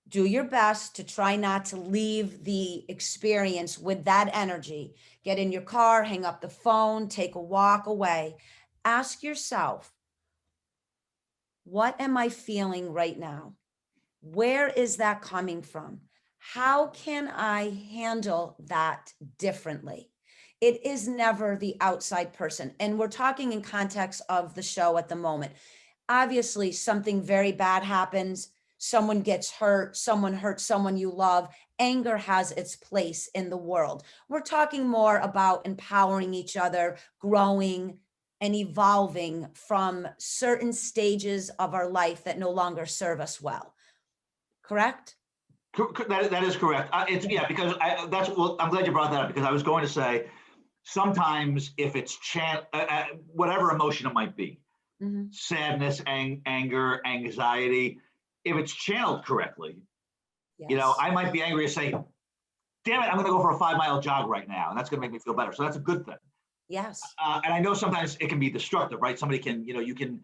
Speaker 2: Do your best to try not to leave the experience with that energy. Get in your car, hang up the phone, take a walk away. Ask yourself, what am I feeling right now? Where is that coming from? How can I handle that differently? It is never the outside person. And we're talking in context of the show at the moment. Obviously, something very bad happens. Someone gets hurt. Someone hurts someone you love. Anger has its place in the world. We're talking more about empowering each other, growing, and evolving from certain stages of our life that no longer serve us well. Correct?
Speaker 1: That is correct. Because I'm glad you brought that up because I was going to say sometimes if it's whatever emotion it might be, sadness, anger, anxiety, if it's channeled correctly,
Speaker 2: Yes.
Speaker 1: I might be angry and say, damn it, I'm going to go for a 5-mile jog right now. And that's going to make me feel better. So that's a good thing.
Speaker 2: Yes.
Speaker 1: And I know sometimes it can be destructive, right? Somebody can, you can.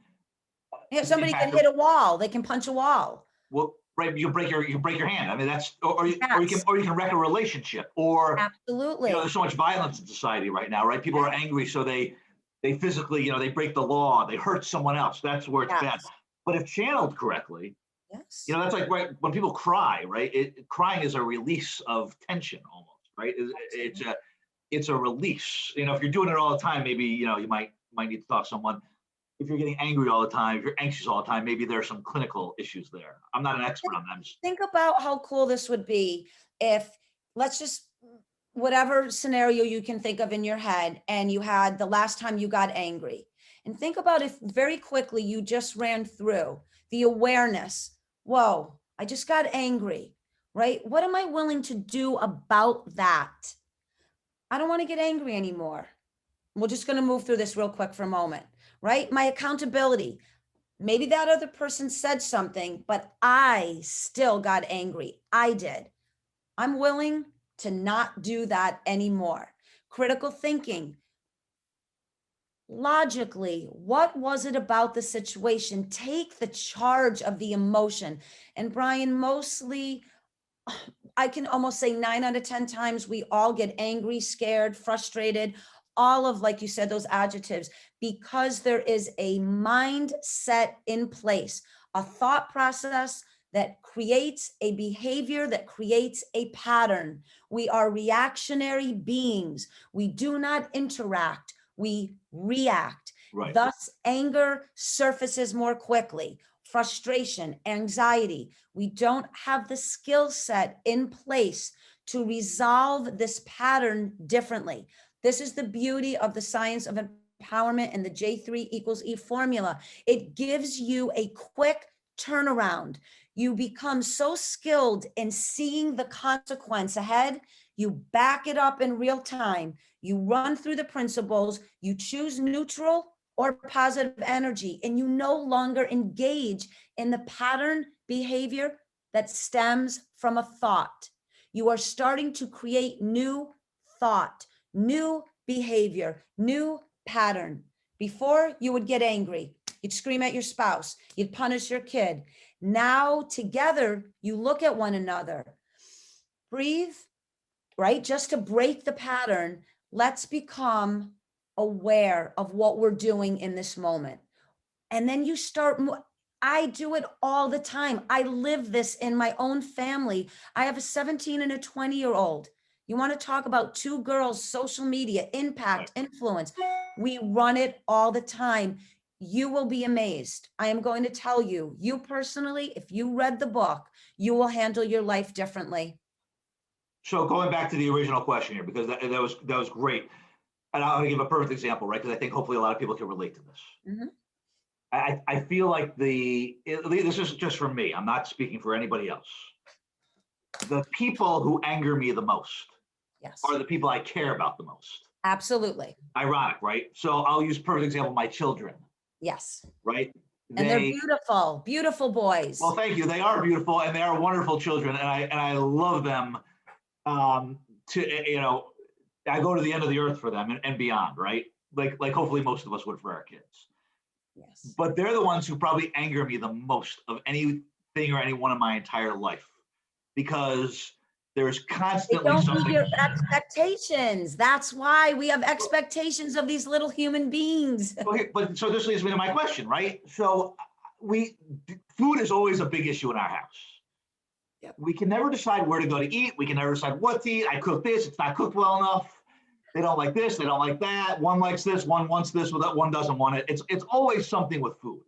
Speaker 2: Yeah, somebody can hit a wall. They can punch a wall.
Speaker 1: Well, right, you break your hand. I mean, that's or you
Speaker 2: Yes.
Speaker 1: can wreck a relationship, or
Speaker 2: Absolutely.
Speaker 1: there's so much violence in society right now, right? People are angry, so they physically, they break the law, they hurt someone else. That's where it's bad.
Speaker 2: Yes.
Speaker 1: But if channeled correctly,
Speaker 2: Yes.
Speaker 1: that's like right when people cry, right? Crying is a release of tension almost, right? It's a release. If you're doing it all the time, maybe you might need to talk to someone. If you're getting angry all the time, if you're anxious all the time, maybe there's some clinical issues there. I'm not an expert on them.
Speaker 2: Think about how cool this would be if, let's just, whatever scenario you can think of in your head, and you had the last time you got angry. And think about if very quickly you just ran through the awareness. Whoa, I just got angry, right? What am I willing to do about that? I don't want to get angry anymore. We're just going to move through this real quick for a moment, right? My accountability. Maybe that other person said something, but I still got angry. I did. I'm willing to not do that anymore. Critical thinking. Logically, what was it about the situation? Take the charge of the emotion. And Brian, mostly, I can almost say 9 out of 10 times we all get angry, scared, frustrated, all of, like you said, those adjectives, because there is a mindset in place, a thought process that creates a behavior, that creates a pattern. We are reactionary beings. We do not interact, we react.
Speaker 1: Right.
Speaker 2: Thus, anger surfaces more quickly, frustration, anxiety. We don't have the skill set in place to resolve this pattern differently. This is the beauty of the science of empowerment and the J3 = E formula. It gives you a quick turnaround. You become so skilled in seeing the consequence ahead, you back it up in real time, you run through the principles, you choose neutral or positive energy, and you no longer engage in the pattern behavior that stems from a thought. You are starting to create new thought, new behavior, new pattern. Before, you would get angry, you'd scream at your spouse, you'd punish your kid. Now together, you look at one another, breathe, right? Just to break the pattern, let's become aware of what we're doing in this moment. And then you start, I do it all the time. I live this in my own family. I have a 17 and a 20-year-old. You want to talk about two girls, social media, impact, influence. We run it all the time. You will be amazed. I am going to tell you, you personally, if you read the book, you will handle your life differently.
Speaker 1: So going back to the original question here, because that was great. And I'm going to give a perfect example, right? Because I think hopefully a lot of people can relate to this.
Speaker 2: Mhm.
Speaker 1: I feel like this is just for me. I'm not speaking for anybody else. The people who anger me the most
Speaker 2: Yes,
Speaker 1: are the people I care about the most.
Speaker 2: absolutely.
Speaker 1: Ironic, right? So I'll use perfect example, my children,
Speaker 2: Yes.
Speaker 1: right?
Speaker 2: And they're beautiful, beautiful boys.
Speaker 1: Well, thank you. They are beautiful and they are wonderful children, and I love them. I go to the end of the earth for them and beyond, right? Like hopefully most of us would for our kids.
Speaker 2: Yes.
Speaker 1: But they're the ones who probably anger me the most of anything or anyone in my entire life, because there's
Speaker 2: They
Speaker 1: constantly
Speaker 2: don't meet
Speaker 1: something.
Speaker 2: your expectations. That's why we have expectations of these little human beings.
Speaker 1: Okay, but so this leads me to my question, right? So food is always a big issue in our house.
Speaker 2: Yep.
Speaker 1: We can never decide where to go to eat. We can never decide what to eat. I cook this, it's not cooked well enough. They don't like this, they don't like that. One likes this, one wants this, one doesn't want it. It's always something with food.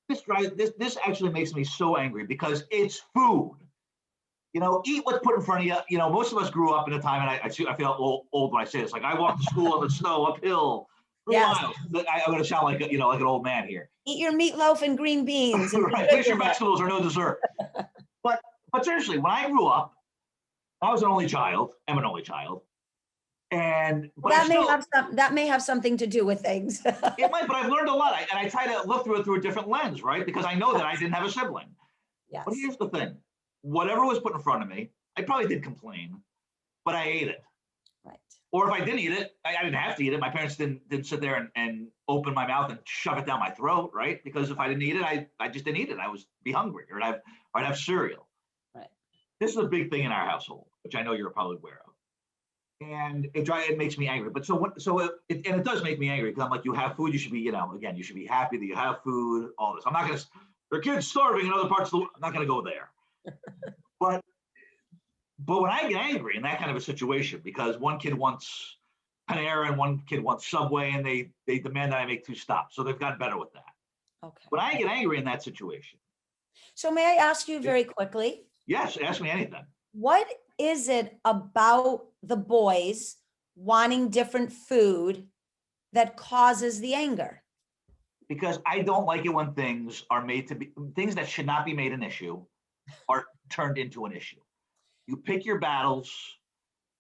Speaker 1: This actually makes me so angry because it's food. Eat what's put in front of you. Most of us grew up in a time, and I feel old when I say this. Like I walked to school in the snow uphill 3 miles. I'm going to sound like like an old man here.
Speaker 2: Eat your meatloaf and green beans. And
Speaker 1: right, fix your vegetables or no dessert. But seriously, when I grew up, I was an only child. I'm an only child. But
Speaker 2: that may have something to do with things.
Speaker 1: It might, but I've learned a lot. And I try to look through it through a different lens, right? Because I know that I didn't have a sibling.
Speaker 2: Yes.
Speaker 1: But here's the thing. Whatever was put in front of me, I probably did complain, but I ate it.
Speaker 2: Right.
Speaker 1: Or if I didn't eat it, I didn't have to eat it. My parents didn't sit there and open my mouth and shove it down my throat, right? Because if I didn't eat it, I just didn't eat it. I would be hungry, or I'd have cereal.
Speaker 2: Right.
Speaker 1: This is a big thing in our household, which I know you're probably aware of. And it makes me angry. But it does make me angry because I'm like, you have food, you should be, again, you should be happy that you have food, all this. I'm not going to There are kids starving in other parts of the world. I'm not going to go there. But when I get angry in that kind of a situation, because one kid wants Panera and one kid wants Subway, and they demand that I make 2 stops, so they've gotten better with that.
Speaker 2: Okay.
Speaker 1: When I get angry in that situation,
Speaker 2: So may I ask you very quickly,
Speaker 1: yes, ask me anything.
Speaker 2: what is it about the boys wanting different food that causes the anger?
Speaker 1: Because I don't like it when things are made to be things that should not be made an issue are turned into an issue. You pick your battles,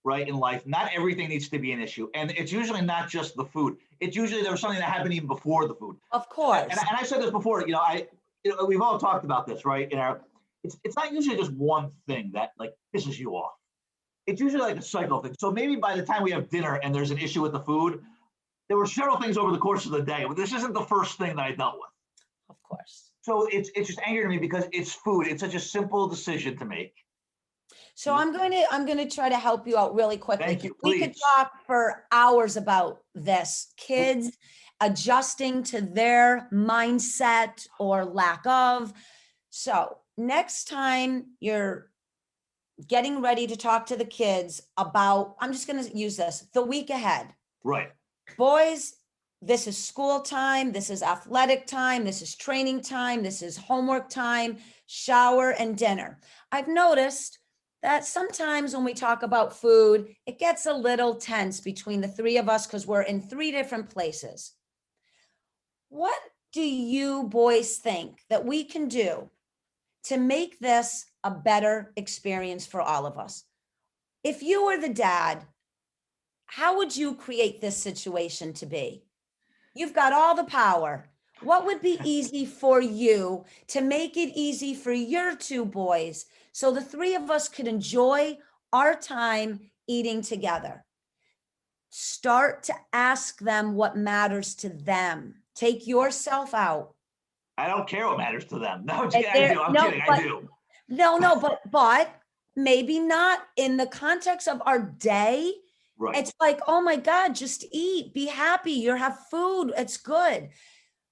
Speaker 1: right, in life. Not everything needs to be an issue. And it's usually not just the food. It's usually there was something that happened even before the food.
Speaker 2: Of course.
Speaker 1: And I said this before, we've all talked about this, right? It's not usually just one thing that like pisses you off. It's usually like a cycle of things. So maybe by the time we have dinner and there's an issue with the food, there were several things over the course of the day, but this isn't the first thing that I dealt with.
Speaker 2: Of course.
Speaker 1: So it's just anger to me because it's food. It's such a simple decision to make.
Speaker 2: So I'm going to try to help you out really quickly.
Speaker 1: Thank you,
Speaker 2: We could
Speaker 1: please.
Speaker 2: talk for hours about this. Kids adjusting to their mindset or lack of. So next time you're getting ready to talk to the kids about, I'm just going to use this, the week ahead.
Speaker 1: Right.
Speaker 2: Boys, this is school time, this is athletic time, this is training time, this is homework time, shower and dinner. I've noticed that sometimes when we talk about food, it gets a little tense between the 3 of us because we're in 3 different places. What do you boys think that we can do to make this a better experience for all of us? If you were the dad, how would you create this situation to be? You've got all the power. What would be easy for you to make it easy for your 2 boys so the 3 of us could enjoy our time eating together? Start to ask them what matters to them. Take yourself out.
Speaker 1: I don't care what matters to them. No, I do. I'm kidding. I do.
Speaker 2: No, but maybe not in the context of our day.
Speaker 1: Right.
Speaker 2: It's like, oh my God, just eat, be happy, you have food, it's good.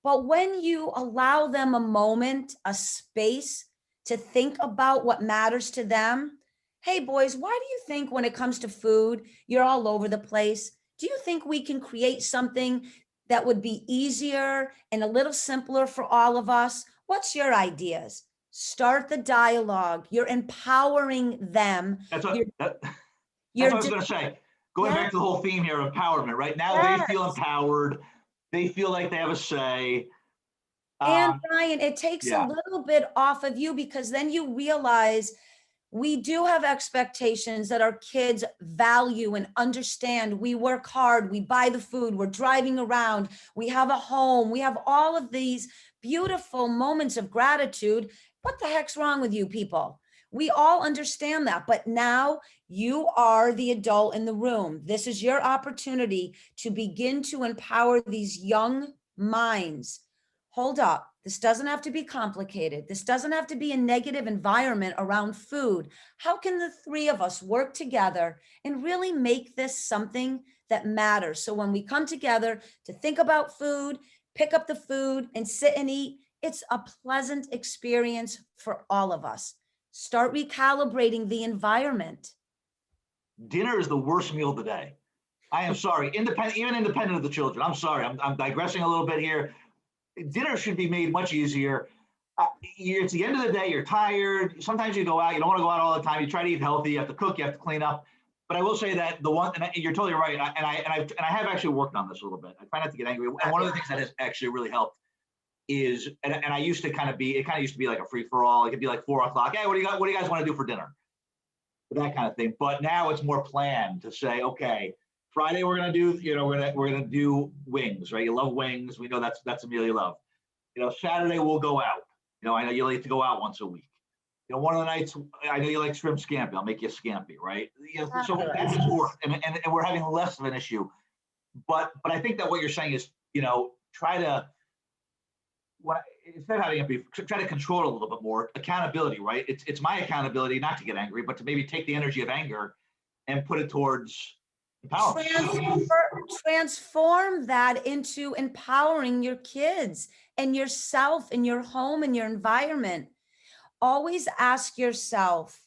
Speaker 2: But when you allow them a moment, a space to think about what matters to them, hey boys, why do you think when it comes to food, you're all over the place? Do you think we can create something that would be easier and a little simpler for all of us? What's your ideas? Start the dialogue. You're empowering them.
Speaker 1: That's what I was going to say. Going back to the whole theme here of empowerment, right? Now they feel empowered. They feel like they have a say.
Speaker 2: And Brian, it takes a little bit off of you because then you realize we do have expectations that our kids value and understand. We work hard, we buy the food, we're driving around, we have a home, we have all of these beautiful moments of gratitude. What the heck's wrong with you people? We all understand that, but now you are the adult in the room. This is your opportunity to begin to empower these young minds. Hold up. This doesn't have to be complicated. This doesn't have to be a negative environment around food. How can the 3 of us work together and really make this something that matters? So when we come together to think about food, pick up the food and sit and eat, it's a pleasant experience for all of us. Start recalibrating the environment.
Speaker 1: Dinner is the worst meal of the day. I am sorry, even independent of the children. I'm sorry, I'm digressing a little bit here. Dinner should be made much easier. It's the end of the day, you're tired. Sometimes you go out, you don't want to go out all the time. You try to eat healthy, you have to cook, you have to clean up. But I will say that you're totally right. And I have actually worked on this a little bit. I try not to get angry. And one of the things that has actually really helped is, and I used to kind of used to be like a free for all. It could be like 4 o'clock. Hey, what do you guys want to do for dinner? That kind of thing. But now it's more planned to say, okay, Friday we're gonna do, we're gonna do wings, right? You love wings. We know that's a meal you love. Saturday we'll go out. I know you like to go out once a week. One of the nights I know you like shrimp scampi. I'll make you a scampi, right? So that has worked, and we're having less of an issue. But I think that what you're saying is, try to instead of having it be, try to control it a little bit more. Accountability, right? It's my accountability not to get angry, but to maybe take the energy of anger and put it towards Empowerment.
Speaker 2: Transform that into empowering your kids and yourself and your home and your environment. Always ask yourself,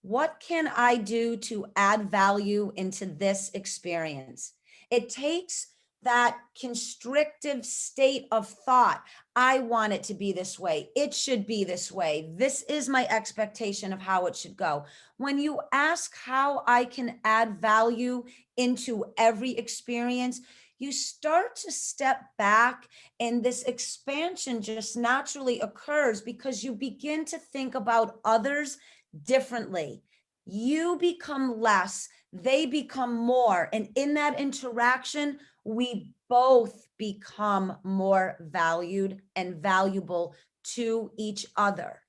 Speaker 2: what can I do to add value into this experience? It takes that constrictive state of thought. I want it to be this way. It should be this way. This is my expectation of how it should go. When you ask how I can add value into every experience, you start to step back, and this expansion just naturally occurs because you begin to think about others differently. You become less, they become more. And in that interaction, we both become more valued and valuable to each other.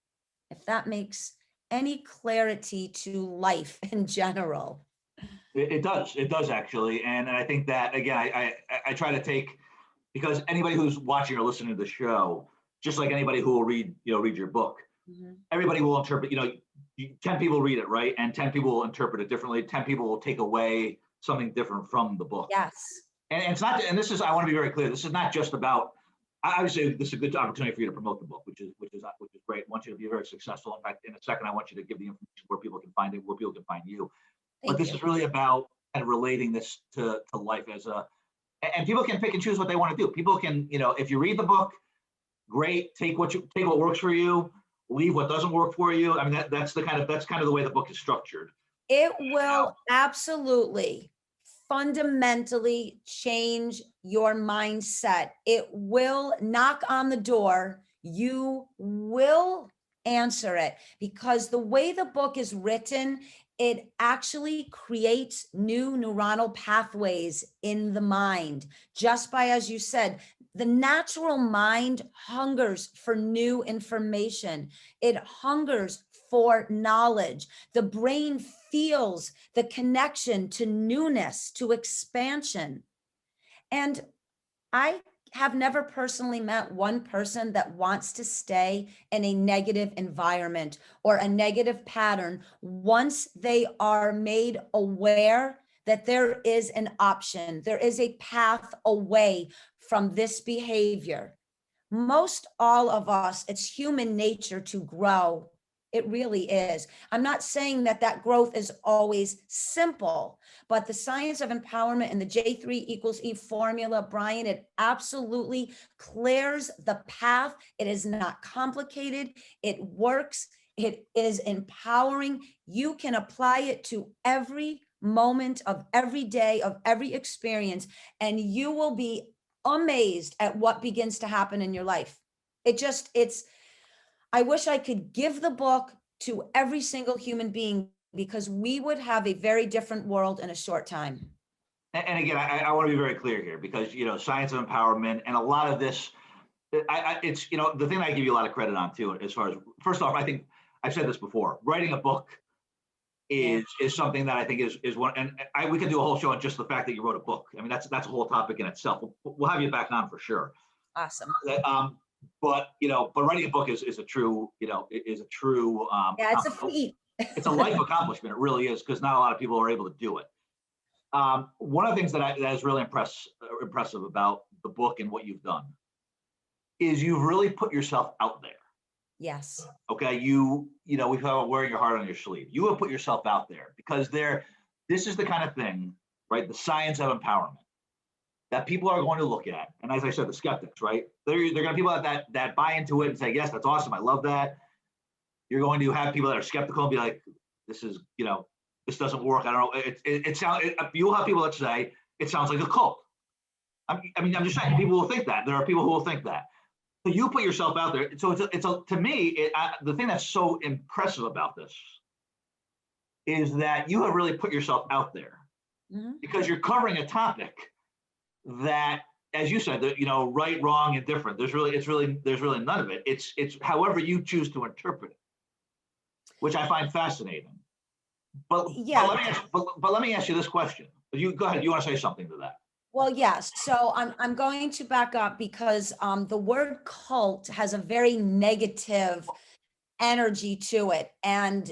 Speaker 2: If that makes any clarity to life in general.
Speaker 1: It does actually. And I think that, again, I try to take, because anybody who's watching or listening to the show, just like anybody who will read, read your book, everybody will interpret, 10 people read it, right? And 10 people will interpret it differently. 10 people will take away something different from the book.
Speaker 2: Yes.
Speaker 1: And it's not, and this is, I want to be very clear, this is not just about, obviously this is a good opportunity for you to promote the book, which is great. I want you to be very successful. In fact, in a second, I want you to give the information where people can find it, where people can find you. But this is really about kind of relating this to life as and people can pick and choose what they want to do. People can, if you read the book, great, take what works for you, leave what doesn't work for you. I mean, that's kind of the way the book is structured.
Speaker 2: It will absolutely fundamentally change your mindset. It will knock on the door. You will answer it, because the way the book is written, it actually creates new neuronal pathways in the mind, just by, as you said, the natural mind hungers for new information. It hungers for knowledge. The brain feels the connection to newness, to expansion. And I have never personally met one person that wants to stay in a negative environment or a negative pattern once they are made aware that there is an option, there is a path away from this behavior. Most all of us, it's human nature to grow. It really is. I'm not saying that growth is always simple, but the science of empowerment and the J3 = E formula, Brian, it absolutely clears the path. It is not complicated. It works. It is empowering. You can apply it to every moment of every day, of every experience, and you will be amazed at what begins to happen in your life. I wish I could give the book to every single human being, because we would have a very different world in a short time.
Speaker 1: And again, I want to be very clear here, because, science of empowerment and a lot of this, it's, the thing I give you a lot of credit on too, as far as, first off, I think I've said this before, writing a book is something that I think is one, and we could do a whole show on just the fact that you wrote a book. I mean, that's a whole topic in itself. We'll have you back on for sure.
Speaker 2: Awesome.
Speaker 1: But writing a book is a true, is a true.
Speaker 2: Yeah, it's a feat.
Speaker 1: It's a life accomplishment. It really is, because not a lot of people are able to do it. One of the things that is really impressive about the book and what you've done is you've really put yourself out there.
Speaker 2: Yes.
Speaker 1: Okay. We've talked about wearing your heart on your sleeve. You have put yourself out there, because this is the kind of thing, right? The science of empowerment that people are going to look at. And as I said, the skeptics, right? They're going to have people that buy into it and say, yes, that's awesome. I love that. You're going to have people that are skeptical and be like, this is, this doesn't work. I don't know. You'll have people that say, it sounds like a cult. I'm just saying, people will think that. There are people who will think that. So you put yourself out there. So to me, the thing that's so impressive about this is that you have really put yourself out there, because you're covering a topic that, as you said, that, right, wrong, and different. There's really none of it. It's however you choose to interpret it, which I find fascinating. But let me ask you this question. You go ahead. You want to say something to that?
Speaker 2: Well, yes. So I'm going to back up, because the word cult has a very negative energy to it. And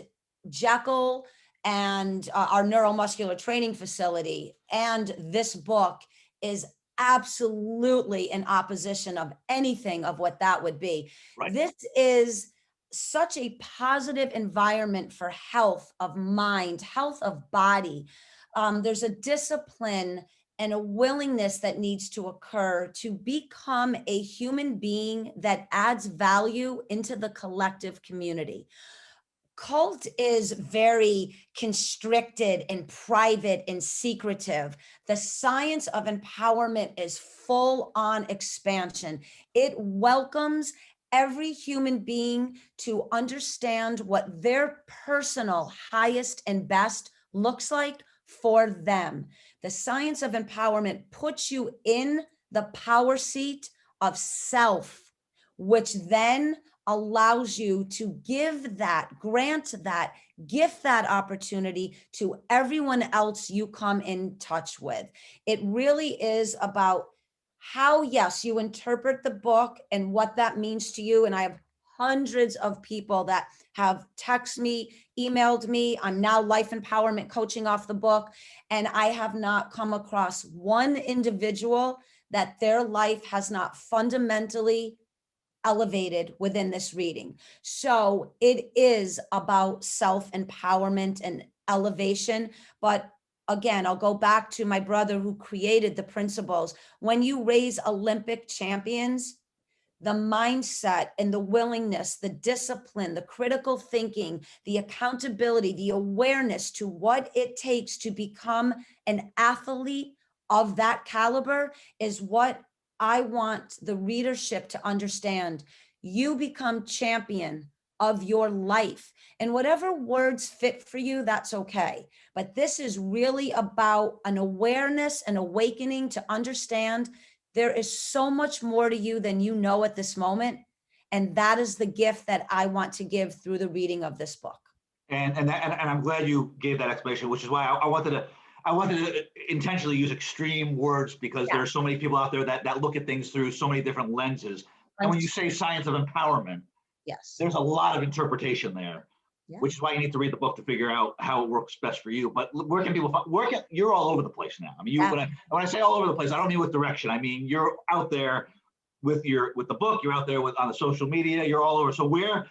Speaker 2: Jekyll and our neuromuscular training facility. And this book is absolutely in opposition of anything of what that would be.
Speaker 1: Right.
Speaker 2: This is such a positive environment for health of mind, health of body. There's a discipline and a willingness that needs to occur to become a human being that adds value into the collective community. Cult is very constricted and private and secretive. The science of empowerment is full on expansion. It welcomes every human being to understand what their personal highest and best looks like for them. The science of empowerment puts you in the power seat of self, which then allows you to give that, grant that, gift that opportunity to everyone else you come in touch with. It really is about how, yes, you interpret the book and what that means to you. And I have hundreds of people that have texted me, emailed me. I'm now life empowerment coaching off the book. And I have not come across one individual that their life has not fundamentally elevated within this reading. So it is about self-empowerment and elevation. But again, I'll go back to my brother who created the principles. When you raise Olympic champions, the mindset and the willingness, the discipline, the critical thinking, the accountability, the awareness to what it takes to become an athlete of that caliber is what I want the readership to understand. You become champion of your life, and whatever words fit for you, that's okay. But this is really about an awareness and awakening to understand there is so much more to you than you know at this moment. And that is the gift that I want to give through the reading of this book.
Speaker 1: And I'm glad you gave that explanation, which is why I wanted to intentionally use extreme words, because there are so many people out there that look at things through so many different lenses. And when you say science of empowerment,
Speaker 2: Yes.
Speaker 1: there's a lot of interpretation there,
Speaker 2: Yeah.
Speaker 1: which is why you need to read the book to figure out how it works best for you. But where can people find, you're all over the place now. I mean, when I say all over the place, I don't mean with direction. I mean, you're out there with the book, you're out there on the social media, you're all over. So where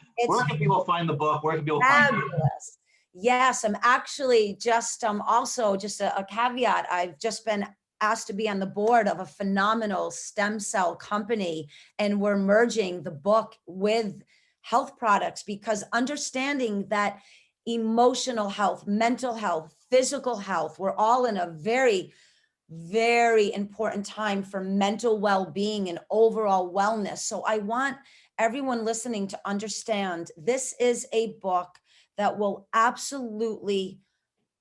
Speaker 1: can people find the book? Where can people find you?
Speaker 2: Fabulous. Yes, I'm actually just also just a caveat. I've just been asked to be on the board of a phenomenal stem cell company, and we're merging the book with health products, because understanding that emotional health, mental health, physical health, we're all in a very, very important time for mental well-being and overall wellness. So I want everyone listening to understand this is a book that will absolutely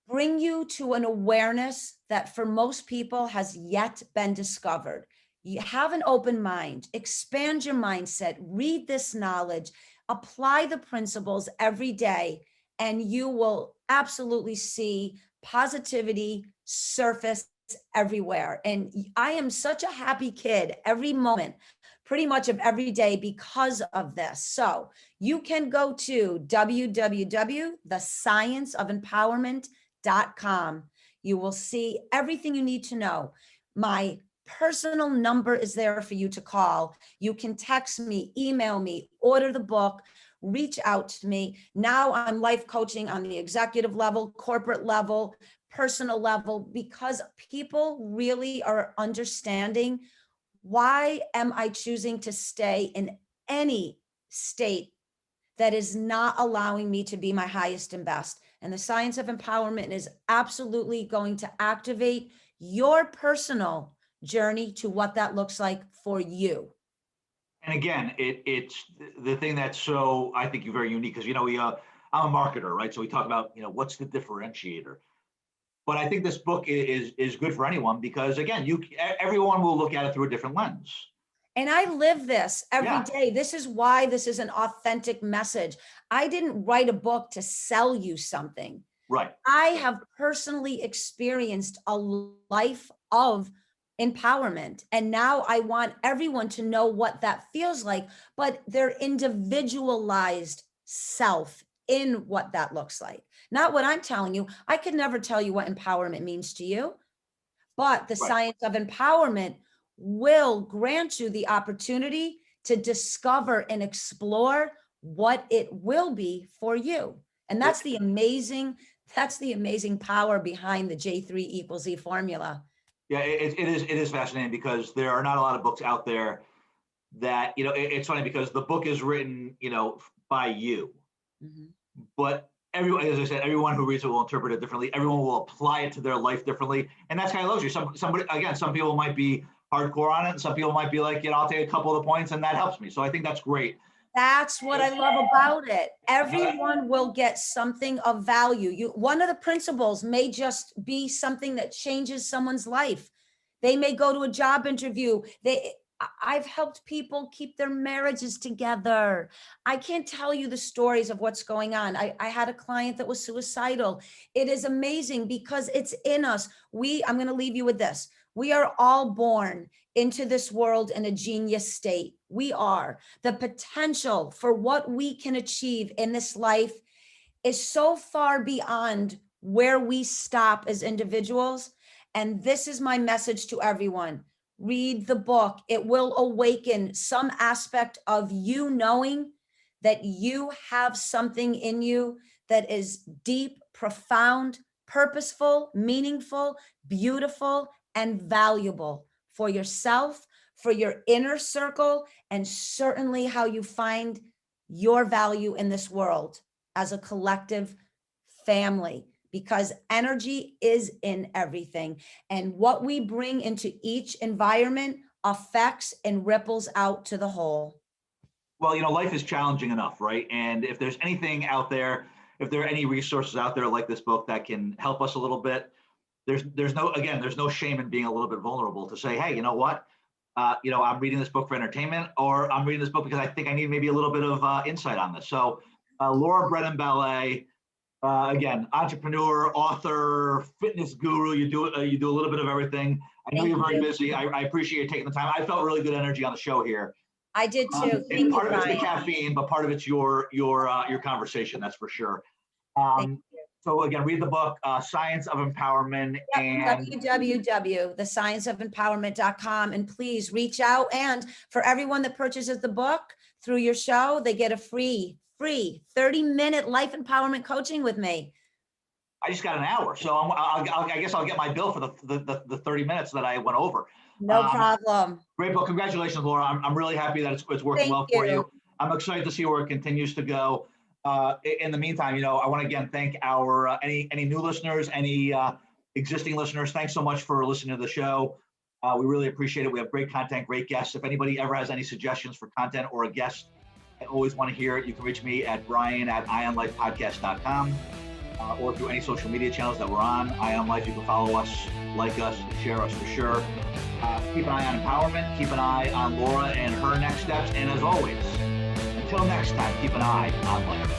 Speaker 2: bring you to an awareness that for most people has yet been discovered. You have an open mind, expand your mindset, read this knowledge, apply the principles every day, and you will absolutely see positivity surface everywhere. And I am such a happy kid every moment, pretty much of every day, because of this. So you can go to www.thescienceofempowerment.com. You will see everything you need to know. My personal number is there for you to call. You can text me, email me, order the book, reach out to me. Now I'm life coaching on the executive level, corporate level, personal level, because people really are understanding, why am I choosing to stay in any state that is not allowing me to be my highest and best? And the science of empowerment is absolutely going to activate your personal journey to what that looks like for you.
Speaker 1: And again, it's the thing that's so, I think, you're very unique, because I'm a marketer, right? So we talk about what's the differentiator. But I think this book is good for anyone, because again, everyone will look at it through a different lens.
Speaker 2: And I live this every
Speaker 1: Yeah.
Speaker 2: day. This is why this is an authentic message. I didn't write a book to sell you something.
Speaker 1: Right.
Speaker 2: I have personally experienced a life of empowerment. And now I want everyone to know what that feels like, but their individualized self in what that looks like. Not what I'm telling you. I could never tell you what empowerment means to you, but the
Speaker 1: Right.
Speaker 2: science of empowerment will grant you the opportunity to discover and explore what it will be for you. And that's the amazing power behind the J3 = E formula.
Speaker 1: Yeah, it is fascinating because there are not a lot of books out there that, it's funny because the book is written, by you,
Speaker 2: Mhm.
Speaker 1: but everyone, as I said, everyone who reads it will interpret it differently. Everyone will apply it to their life differently. And that's kind of luxury. Some people might be hardcore on it. And some people might be like, I'll take a couple of the points and that helps me. So I think that's great.
Speaker 2: That's what I love about it. Everyone will get something of value. One of the principles may just be something that changes someone's life. They may go to a job interview. I've helped people keep their marriages together. I can't tell you the stories of what's going on. I had a client that was suicidal. It is amazing because it's in us. I'm going to leave you with this. We are all born into this world in a genius state. We are. The potential for what we can achieve in this life is so far beyond where we stop as individuals. And this is my message to everyone. Read the book. It will awaken some aspect of you knowing that you have something in you that is deep, profound, purposeful, meaningful, beautiful, and valuable for yourself, for your inner circle, and certainly how you find your value in this world as a collective family, because energy is in everything. And what we bring into each environment affects and ripples out to the whole.
Speaker 1: Well, life is challenging enough, right? And if there's anything out there, if there are any resources out there like this book that can help us a little bit, there's no shame in being a little bit vulnerable to say, hey, you know what? I'm reading this book for entertainment, or I'm reading this book because I think I need maybe a little bit of insight on this. So Laura Brennan Ballet, again, entrepreneur, author, fitness guru, you do a little bit of everything. I know you're very busy. I appreciate you taking the time. I felt really good energy on the show here.
Speaker 2: I did too.
Speaker 1: And part of it's the caffeine, but part of it's your conversation, that's for sure. So again, read the book, Science of Empowerment, and
Speaker 2: www.thescienceofempowerment.com. And please reach out. And for everyone that purchases the book through your show, they get a free 30-minute life empowerment coaching with me.
Speaker 1: I just got an hour, so I guess I'll get my bill for the 30 minutes that I went over.
Speaker 2: No problem.
Speaker 1: Great book. Congratulations, Laura. I'm really happy that it's working well for you. I'm excited to see where it continues to go. In the meantime, I want to again thank our any new listeners, any existing listeners. Thanks so much for listening to the show. We really appreciate it. We have great content, great guests. If anybody ever has any suggestions for content or a guest, I always want to hear it. You can reach me at brian@ionlifepodcast.com or through any social media channels that we're on. Ion Life, you can follow us, like us, share us for sure. Keep an eye on empowerment. Keep an eye on Laura and her next steps. And as always, until next time, keep an eye on life.